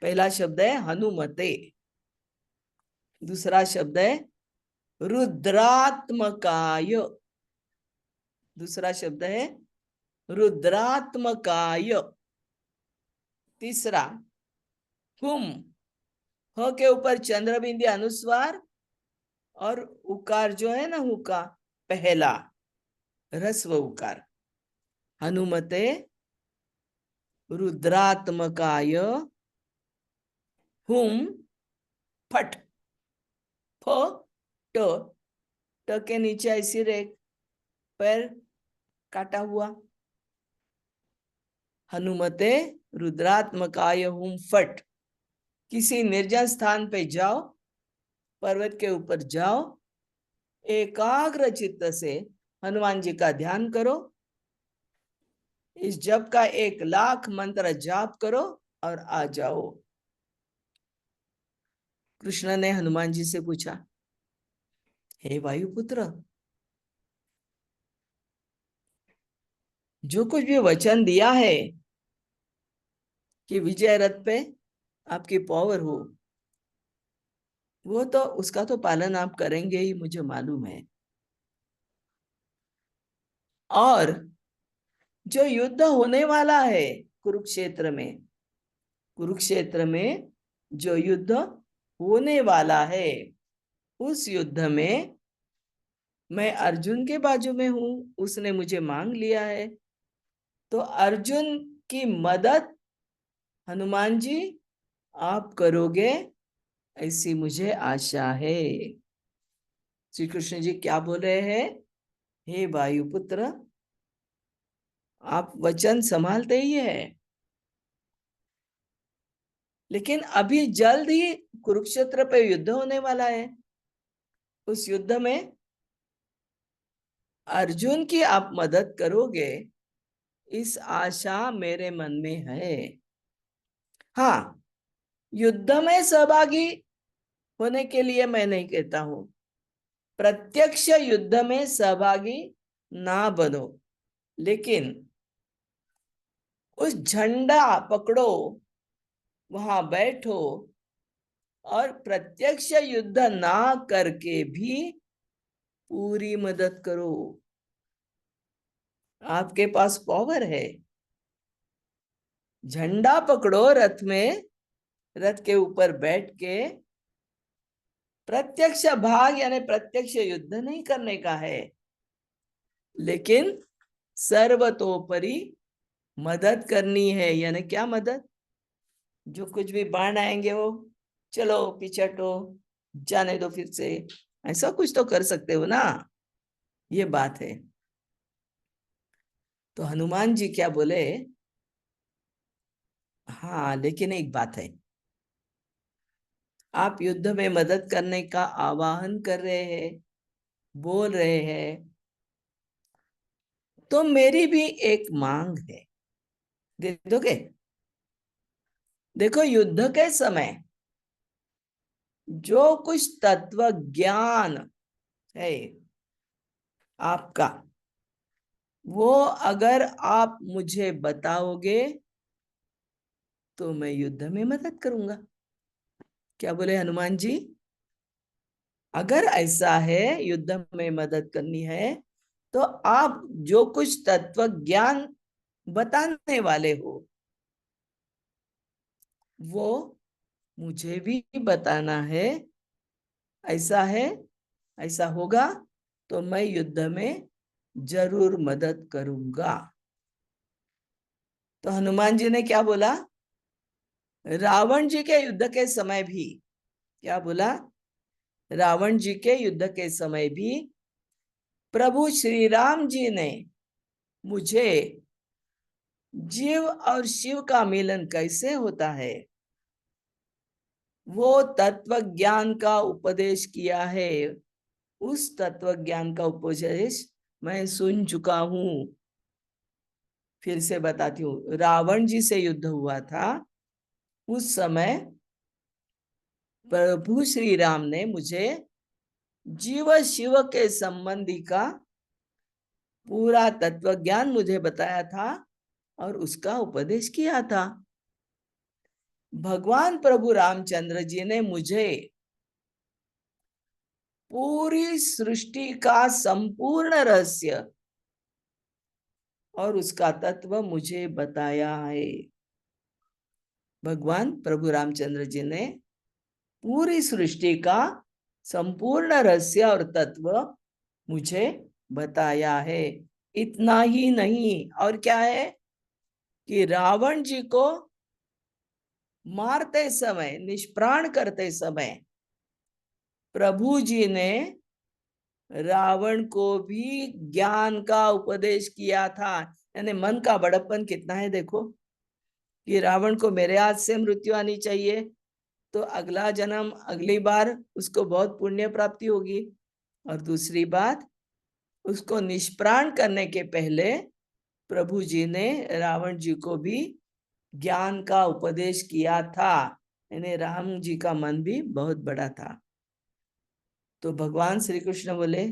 पहला शब्द है हनुमते, दूसरा शब्द है रुद्रात्मकाय, दूसरा शब्द है रुद्रात्मकाय, तीसरा हुम, ह के ऊपर चंद्र बिंदी अनुस्वार और उकार जो है ना, हुका पहला ह्रस्व उकार। हनुमते रुद्रात्मकाय हुम फट। फ ट, ट के नीचे ऐसी रेख, पैर काटा हुआ। हनुमते रुद्रात्मकाय हुम फट। किसी निर्जन स्थान पे जाओ, पर्वत के ऊपर जाओ, एकाग्र चित्त से हनुमान जी का ध्यान करो, इस जप का 1,00,000 मंत्र जाप करो और आ जाओ। कृष्ण ने हनुमान जी से पूछा, हे वायुपुत्र, जो कुछ भी वचन दिया है कि विजय रथ पे आपकी पावर हो, वो तो उसका तो पालन आप करेंगे ही, मुझे मालूम है। और जो युद्ध होने वाला है कुरुक्षेत्र में, कुरुक्षेत्र में जो युद्ध होने वाला है, उस युद्ध में मैं अर्जुन के बाजू में हूं, उसने मुझे मांग लिया है, तो अर्जुन की मदद हनुमान जी आप करोगे, ऐसी मुझे आशा है। श्री कृष्ण जी क्या बोल रहे हैं, हे वायुपुत्र, आप वचन संभालते ही है, लेकिन अभी जल्द ही कुरुक्षेत्र पे युद्ध होने वाला है। उस युद्ध में अर्जुन की आप मदद करोगे, इस आशा मेरे मन में है। हाँ, युद्ध में सहभागी होने के लिए मैं नहीं कहता हूं, प्रत्यक्ष युद्ध में सहभागी ना बनो, लेकिन उस झंडा पकड़ो, वहां बैठो और प्रत्यक्ष युद्ध ना करके भी पूरी मदद करो। आपके पास पावर है, झंडा पकड़ो रथ में, रथ के ऊपर बैठ के प्रत्यक्ष भाग यानी प्रत्यक्ष युद्ध नहीं करने का है, लेकिन सर्वतोपरि मदद करनी है। यानी क्या मदद, जो कुछ भी बाण आएंगे वो चलो पीछे हटो, जाने दो फिर से, ऐसा कुछ तो कर सकते हो ना, ये बात है। तो हनुमान जी क्या बोले, हाँ लेकिन एक बात है, आप युद्ध में मदद करने का आवाहन कर रहे हैं, बोल रहे हैं, तो मेरी भी एक मांग है, दे दोगे? देखो, युद्ध के समय जो कुछ तत्व ज्ञान है आपका, वो अगर आप मुझे बताओगे तो मैं युद्ध में मदद करूंगा। क्या बोले हनुमान जी, अगर ऐसा है युद्ध में मदद करनी है, तो आप जो कुछ तत्व ज्ञान बताने वाले हो वो मुझे भी बताना है। ऐसा है, ऐसा होगा तो मैं युद्ध में जरूर मदद करूंगा। तो हनुमान जी ने क्या बोला, रावण जी के युद्ध के समय भी, क्या बोला, रावण जी के युद्ध के समय भी प्रभु श्री राम जी ने मुझे जीव और शिव का मिलन कैसे होता है वो तत्व ज्ञान का उपदेश किया है। उस तत्व ज्ञान का उपदेश मैं सुन चुका हूं। फिर से बताती हूँ, रावण जी से युद्ध हुआ था, उस समय प्रभु श्री राम ने मुझे जीव शिव के संबंधी का पूरा तत्व ज्ञान मुझे बताया था और उसका उपदेश किया था। भगवान प्रभु रामचंद्र जी ने मुझे पूरी सृष्टि का संपूर्ण रहस्य और उसका तत्व मुझे बताया है। भगवान प्रभु रामचंद्र जी ने पूरी सृष्टि का संपूर्ण रहस्य और तत्व मुझे बताया है। इतना ही नहीं, और क्या है कि रावण जी को मारते समय, निष्प्राण करते समय प्रभु जी ने रावण को भी ज्ञान का उपदेश किया था। यानी मन का बड़प्पन कितना है देखो, कि रावण को मेरे हाथ से मृत्यु आनी चाहिए तो अगला जन्म, अगली बार उसको बहुत पुण्य प्राप्ति होगी। और दूसरी बात, उसको निष्प्राण करने के पहले प्रभु जी ने रावण जी को भी ज्ञान का उपदेश किया था। यानी राम जी का मन भी बहुत बड़ा था। तो भगवान श्री कृष्ण बोले,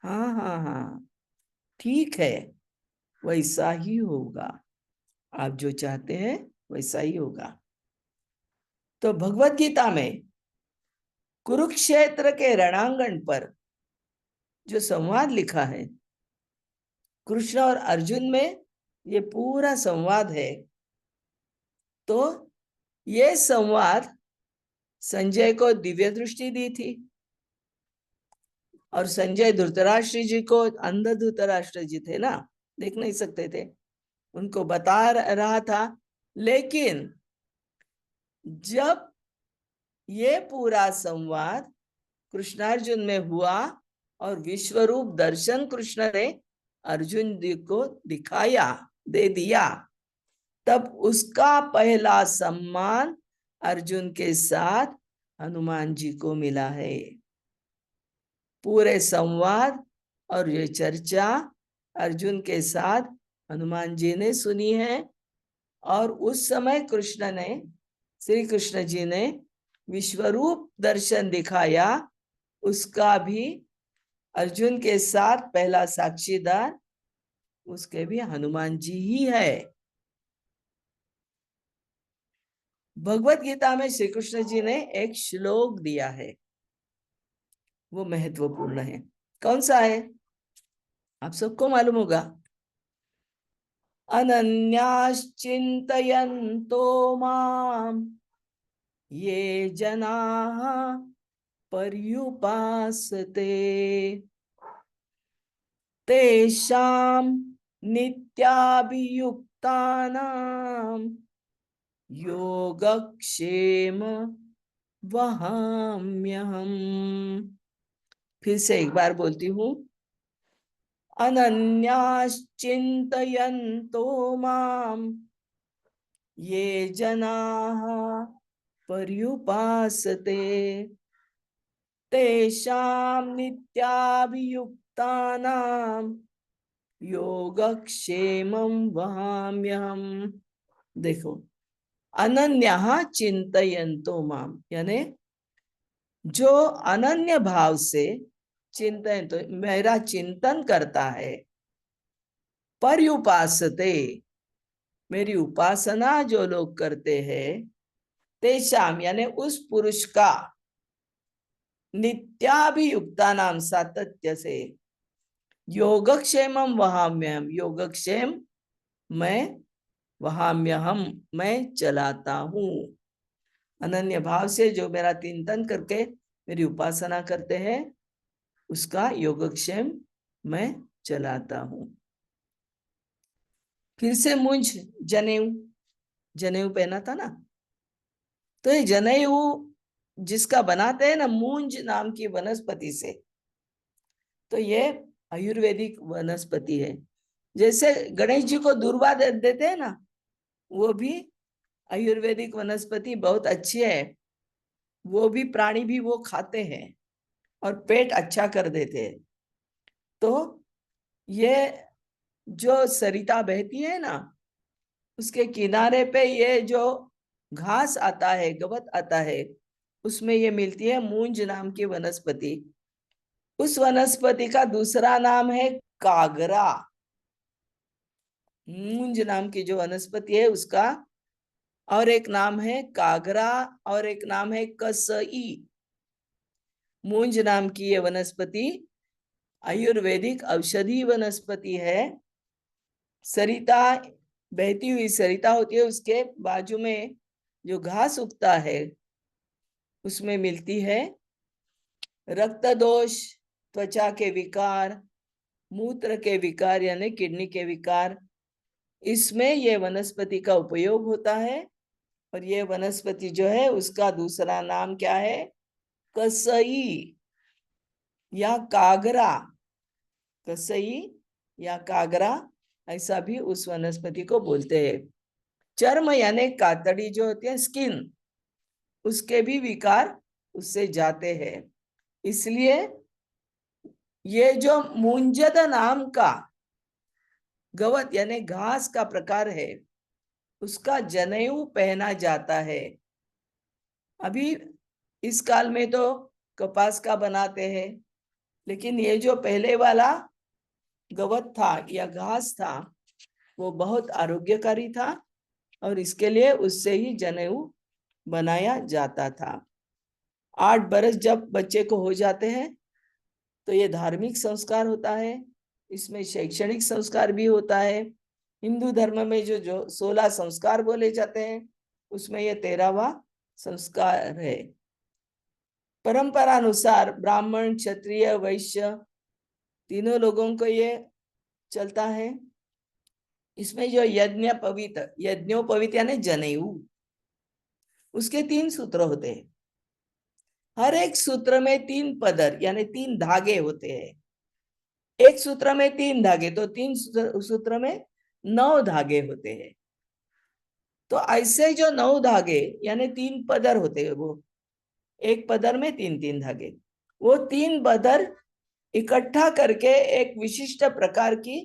हाँ हाँ हाँ ठीक है, वैसा ही होगा, आप जो चाहते हैं वैसा ही होगा। तो भगवत गीता में कुरुक्षेत्र के रणांगण पर जो संवाद लिखा है कृष्ण और अर्जुन में, ये पूरा संवाद है। तो ये संवाद संजय को दिव्य दृष्टि दी थी, और संजय धृतराष्ट्र जी को, अंध धृतराष्ट्र जी थे ना, देख नहीं सकते थे, उनको बता रहा था। लेकिन जब ये पूरा संवाद कृष्णार्जुन में हुआ और विश्वरूप दर्शन कृष्ण ने अर्जुन जी को दिखाया, दे दिया, तब उसका पहला सम्मान अर्जुन के साथ हनुमान जी को मिला है। पूरे संवाद और ये चर्चा अर्जुन के साथ हनुमान जी ने सुनी है। और उस समय कृष्ण ने, श्री कृष्ण जी ने विश्वरूप दर्शन दिखाया, उसका भी अर्जुन के साथ पहला साक्षीदार उसके भी हनुमान जी ही है। भगवत गीता में श्री कृष्ण जी ने एक श्लोक दिया है, वो महत्वपूर्ण है। कौन सा है आप सबको मालूम होगा। अनन्याश्चिन्तयन्तो माम ये जनाः पर्युपासते तेषां नित्याभियुक्तानां योगक्षेम वहाम्यहम्। फिर से एक बार बोलती हूँ। अनन्याश्चिन्तयन्तो माम ये जनाः पर्युपासते तेषां नित्याभियुक्तानां योगक्षेमं वहाम्यहम्। देखो, अनन्यः चिन्तयन्तो माम, यानी जो अनन्य भाव से चिंतन, तो मेरा चिंतन करता है, पर्युपासते, मेरी उपासना जो लोग करते हैं, तेषाम यानी उस पुरुष का, नित्याभियुक्ता नाम सातत्य से, योगक्षेमम वहाम्यहम, योगक्षेम मैं, वहाम्यहम मैं चलाता हूँ। अनन्य भाव से जो मेरा चिंतन करके मेरी उपासना करते हैं, उसका योगक्षेम मैं चलाता हूँ। फिर से मुंज जनेऊ, जनेऊ पहना था ना, तो ये जनेऊ जिसका बनाते हैं ना मूंज नाम की वनस्पति से, तो ये आयुर्वेदिक वनस्पति है। जैसे गणेश जी को दूर्वा देते हैं ना, वो भी आयुर्वेदिक वनस्पति बहुत अच्छी है। वो भी प्राणी भी वो खाते हैं और पेट अच्छा कर देते हैं। तो ये जो सरिता बहती है ना, उसके किनारे पे ये जो घास आता है, गवत आता है, उसमें ये मिलती है मूंज नाम की वनस्पति। उस वनस्पति का दूसरा नाम है कागरा। मूंज नाम की जो वनस्पति है उसका और एक नाम है कागरा और एक नाम है कसई। मूंज नाम की ये वनस्पति आयुर्वेदिक औषधि वनस्पति है। सरिता, बहती हुई सरिता होती है, उसके बाजू में जो घास उगता है उसमें मिलती है रक्त दोष, त्वचा के विकार, मूत्र के विकार यानी किडनी के विकार, इसमें ये वनस्पति का उपयोग होता है। और ये वनस्पति जो है उसका दूसरा नाम क्या है? कसई या कागरा। कसई या कागरा ऐसा भी उस वनस्पति को बोलते हैं। चर्म यानी कातड़ी जो होती है, स्किन, उसके भी विकार उससे जाते हैं। इसलिए ये जो मुंजद नाम का गवत यानी घास का प्रकार है, उसका जनेऊ पहना जाता है। अभी इस काल में तो कपास का बनाते हैं, लेकिन ये जो पहले वाला गवत था या घास था वो बहुत आरोग्यकारी था और इसके लिए उससे ही जनेऊ बनाया जाता था। 8 बरस जब बच्चे को हो जाते हैं तो ये धार्मिक संस्कार होता है, इसमें शैक्षणिक संस्कार भी होता है। हिंदू धर्म में जो 16 संस्कार बोले जाते हैं उसमें ये 13वां संस्कार है। परंपरा अनुसार ब्राह्मण, क्षत्रिय, वैश्य तीनों लोगों को ये चलता है। इसमें जो यज्ञोपवीत यानी जनेऊ, उसके 3 सूत्र होते हैं। हर एक सूत्र में 3 पदर यानी 3 धागे होते हैं। एक सूत्र में 3 धागे तो 3 सूत्र में 9 धागे होते हैं। तो ऐसे जो 9 धागे यानी 3 पदर होते हैं, वो एक पदर में 3-3 धागे, वो 3 पदर इकट्ठा करके एक विशिष्ट प्रकार की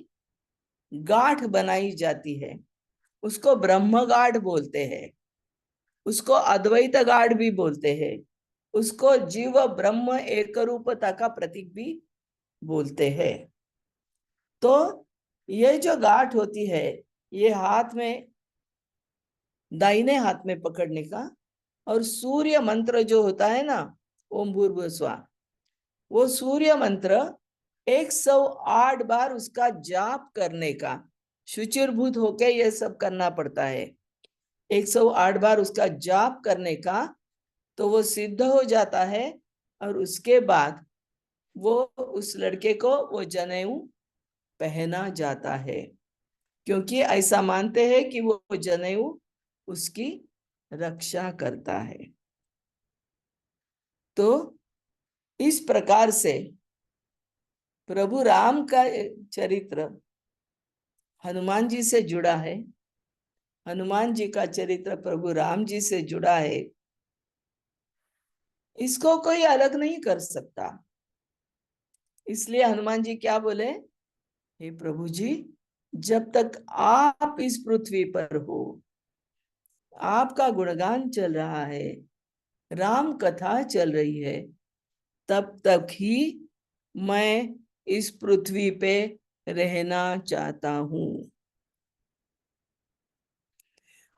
गांठ बनाई जाती है। उसको ब्रह्म गांठ बोलते हैं, उसको अद्वैत गांठ भी बोलते हैं, उसको जीव ब्रह्म एक रूपता का प्रतीक भी बोलते हैं। तो ये जो गांठ होती है, ये हाथ में, दाहिने हाथ में पकड़ने का, और सूर्य मंत्र जो होता है ना, ओम भूर्भुवः स्वः, वो सूर्य मंत्र 108 बार उसका जाप करने का, शुचिर्भूत होके ये सब करना पड़ता है। 108 बार उसका जाप करने का, तो वो सिद्ध हो जाता है और उसके बाद वो उस लड़के को वो जनेऊ पहना जाता है, क्योंकि ऐसा मानते हैं कि वो जनेऊ उसकी रक्षा करता है। तो इस प्रकार से प्रभु राम का चरित्र हनुमान जी से जुड़ा है, हनुमान जी का चरित्र प्रभु राम जी से जुड़ा है। इसको कोई अलग नहीं कर सकता। इसलिए हनुमान जी क्या बोले? हे प्रभु जी, जब तक आप इस पृथ्वी पर हो, आपका गुणगान चल रहा है, राम कथा चल रही है, तब तक ही मैं इस पृथ्वी पे रहना चाहता हूं।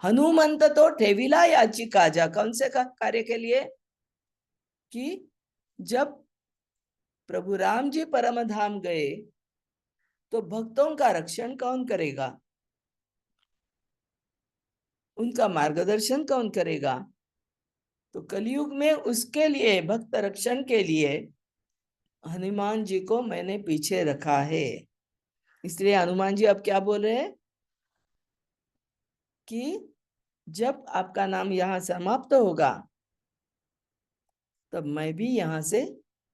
हनुमंत तो ठेविला याची काजा, कौन से कार्य के लिए? कि जब प्रभु राम जी परम धाम गए तो भक्तों का रक्षण कौन करेगा, उनका मार्गदर्शन कौन करेगा? तो कलयुग में उसके लिए, भक्त रक्षण के लिए हनुमान जी को मैंने पीछे रखा है। इसलिए हनुमान जी अब क्या बोल रहे हैं कि जब आपका नाम यहां समाप्त होगा तब मैं भी यहां से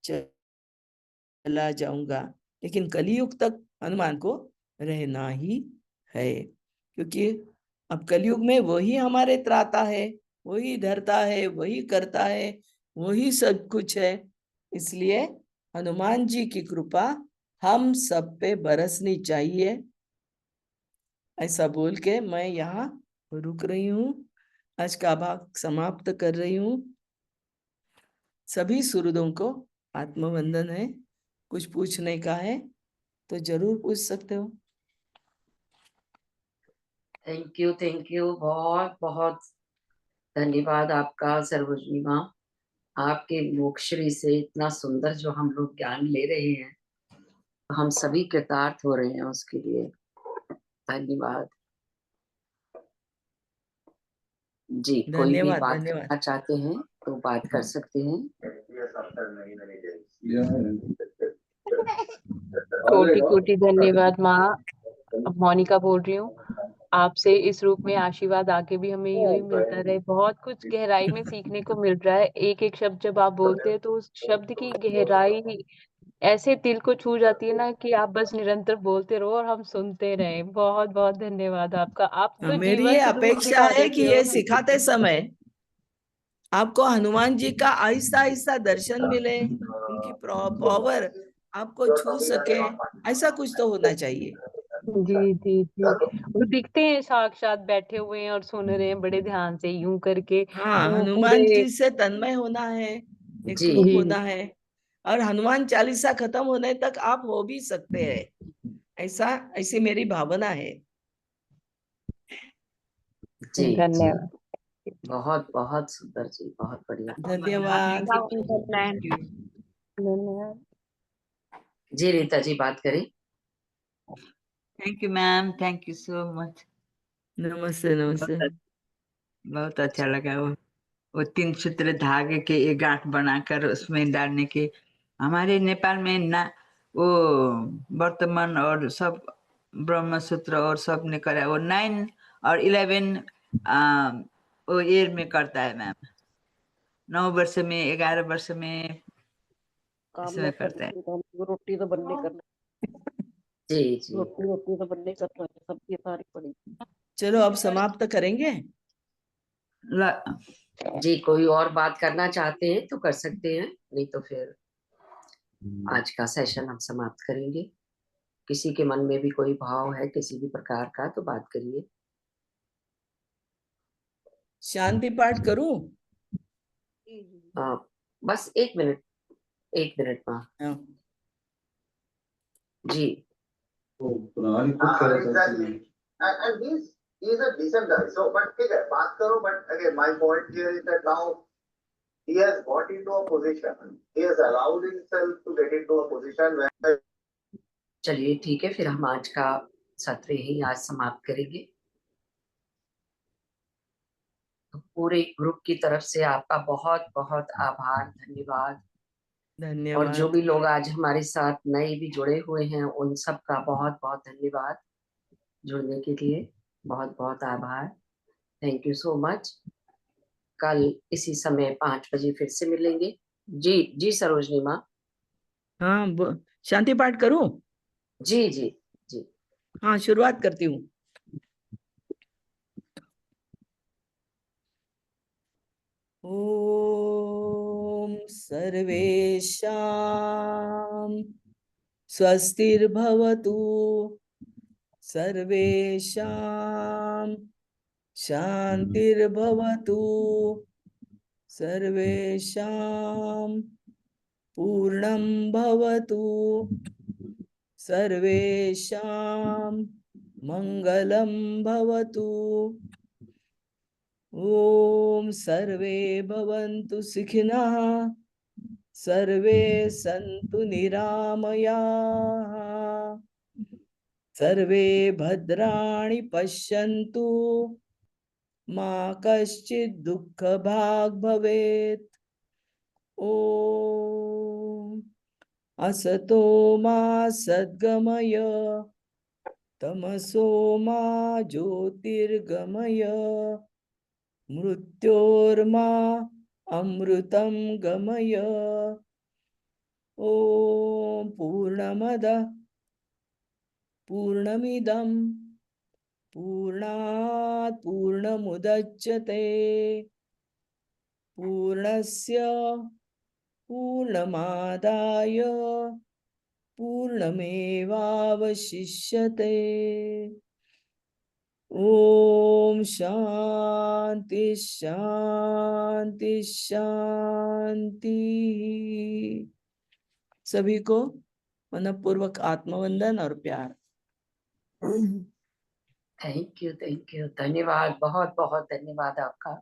चला जाऊंगा, लेकिन कलयुग तक हनुमान को रहना ही है, क्योंकि अब कलयुग में वही हमारे त्राता है, वही धरता है, वही करता है, वही सब कुछ है। इसलिए हनुमान जी की कृपा हम सब पे बरसनी चाहिए। ऐसा बोल के मैं यहाँ रुक रही हूँ, आज का भाग समाप्त कर रही हूँ। सभी सुहृदों को आत्मवंदन है। कुछ पूछने का है तो जरूर पूछ सकते हो। थैंक यू, बहुत बहुत धन्यवाद आपका सर्वजनी माँ। आपके मुखश्री से इतना सुंदर जो हम लोग ज्ञान ले रहे हैं, हम सभी कृतार्थ हो रहे हैं, उसके लिए धन्यवाद जी। कोई भी धन्यवाद बात धन्यवाद। करना चाहते हैं? तो बात कर सकते हैं। कोटि कोटि धन्यवाद माँ। मोनिका बोल रही हूँ। आपसे इस रूप में आशीर्वाद आगे भी हमें यूं ही मिलता रहे। बहुत कुछ गहराई में सीखने को मिल रहा है। एक एक शब्द जब आप बोलते हैं तो उस शब्द की गहराई ऐसे दिल को छू जाती है ना कि आप बस निरंतर बोलते रहो और हम सुनते रहे। बहुत बहुत धन्यवाद आपका। आप तो मेरी ये जीवन रूप अपेक्षा दिखा है कि देते ये हो। सिखाते समय आपको हनुमान जी का आहिस्ता आहिस्ता दर्शन मिले, उनकी पावर आपको छू सके, ऐसा कुछ तो होना चाहिए। जी जी जी। वो दिखते हैं साक्षात बैठे हुए हैं और सुन रहे हैं बड़े ध्यान से यूं करके। हाँ, वो हनुमान पूरे जी से तन्मय होना है, जी एकरूप जी होना है, और हनुमान चालीसा खत्म होने तक आप हो भी सकते हैं, ऐसी मेरी भावना है। जी जी, धन्यवाद। बहुत बहुत सुंदर जी, बहुत बढ़िया। धन्यवाद। धन्यवाद। जी रीता जी बात करें। Thank you ma'am, thank you so much. नमस्ते नमस्ते। बहुत अच्छा लगा वो 3 सूत्र धागे के एक गांठ बनाकर उसमें डालने के। हमारे नेपाल में ना वो वर्तमान और सब ब्रह्म सूत्र और सब ने करा। वो 9 और 11 वो ईयर में करता है मैम। 9 वर्ष में, 11 वर्ष में इसमें करता है। रोटी तो बनने करना, जी जी, रोटी तो बनने करना, सब्जी सारी पड़ी। चलो अब समाप्त करेंगे। ल- जी कोई और बात करना चाहते हैं तो कर सकते हैं, नहीं तो फिर आज का सेशन हम समाप्त करेंगे। किसी के मन में भी कोई भाव है किसी भी प्रकार का तो बात करिए। शांति पाठ करूं? बस 1 मिनट, 1 मिनट माँ। हाँ। जी And he's a decent guy. So, but ठीक है, बात करो. But again, my point here is that now he has got into a position. He has allowed himself to get into a position where. चलिए ठीक है, फिर हम आज का सत्र यही आज समाप्त करेंगे। तो पूरे ग्रुप की तरफ से आपका बहुत बहुत आभार, धन्यवाद। और जो धन्यवाद। भी लोग आज हमारे साथ नए भी जुड़े हुए हैं उन सब का बहुत बहुत धन्यवाद जुड़ने के लिए। बहुत बहुत आभार, थैंक यू सो मच। कल इसी समय 5 बजे फिर से मिलेंगे। जी जी सरोजनी माँ। हाँ, शांति पाठ करूं? जी जी जी। हाँ, शुरुआत करती हूँ। ओम सर्वेषां स्वस्तिर्भवतु, सर्वेषां शांतिर्भवतु, सर्वेषां पूर्णं भवतु, सर्वेषां मंगलं भवतु। ओम सर्वे भवन्तु सुखिनः, सर्वे सन्तु निरामयाः, सर्वे भद्राणि पश्यन्तु, मा कश्चित् दुःखभाग् भवेत्। ओम असतो मा सद्गमय, तमसो मा ज्योतिर्गमय, मृत्योर्मा अमृतं गमय। ओम पूर्णमदः पूर्णमिदं पूर्णात् पूर्णमुदच्यते, पूर्णस्य पूर्णमादाय पूर्णमेवावशिष्यते। ओम शांति शांति शांति। सभी को मनपूर्वक आत्मवंदन और प्यार। थैंक यू, धन्यवाद, बहुत बहुत धन्यवाद आपका।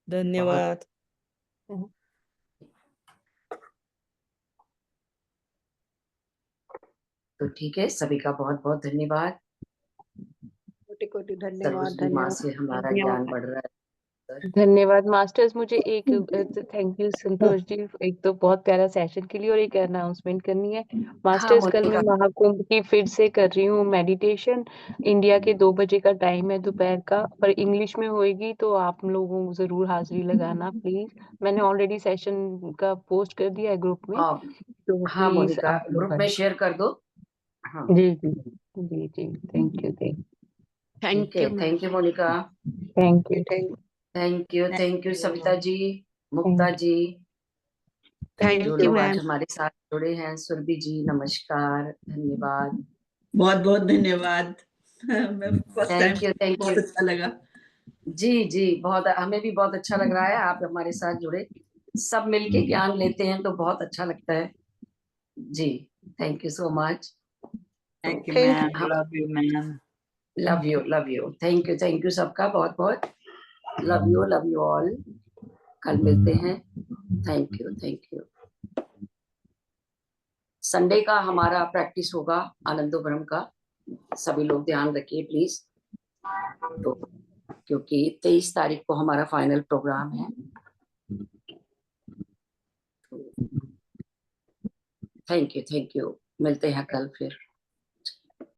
धन्यवाद। तो ठीक है, सभी का बहुत बहुत धन्यवाद। कोटि कोटि धन्यवाद, सरोजनी माँ से हमारा ज्ञान बढ़ रहा है। धन्यवाद मास्टर्स। मुझे एक थैंक यू संतोष जी, एक तो बहुत प्यारा सेशन के लिए, और एक अनाउंसमेंट करनी है मास्टर्स। कल मैं मोनिका। महाकुंभ की फिर से कर रही हूँ मेडिटेशन। इंडिया के 2 बजे का टाइम है दोपहर का, पर इंग्लिश में होएगी, तो आप लोगों जरूर हाजिरी लगाना प्लीज। मैंने ऑलरेडी सेशन का पोस्ट कर दिया है ग्रुप में, तो हाँ प्लीज मोनिका, आप लोग ग्रुप में शेयर कर दो। हाँ जी जी जी जी, थैंक यू ठीक है, thank you Monica. Thank you thank you Savita ji, Mukta ji, जो लोग आज हमारे साथ जुड़े हैं। सुरभि जी नमस्कार, धन्यवाद। बहुत बहुत धन्यवाद। मैं फर्स्ट टाइम, थैंक बहुत यू अच्छा लगा। जी, बहुत, हमें भी बहुत अच्छा लग रहा है आप हमारे साथ जुड़े। सब मिलके ज्ञान लेते हैं तो बहुत अच्छा लगता है जी। Thank you so much. Thank you ma'am, love you ma'am. Love you, thank you सबका बहुत बहुत। Love you all. कल मिलते हैं। Thank you. संडे का हमारा प्रैक्टिस होगा आनंदोबरम का, सभी लोग ध्यान रखिए प्लीज। तो क्योंकि 23 तारीख को हमारा फाइनल प्रोग्राम है। थैंक यू मिलते हैं कल फिर।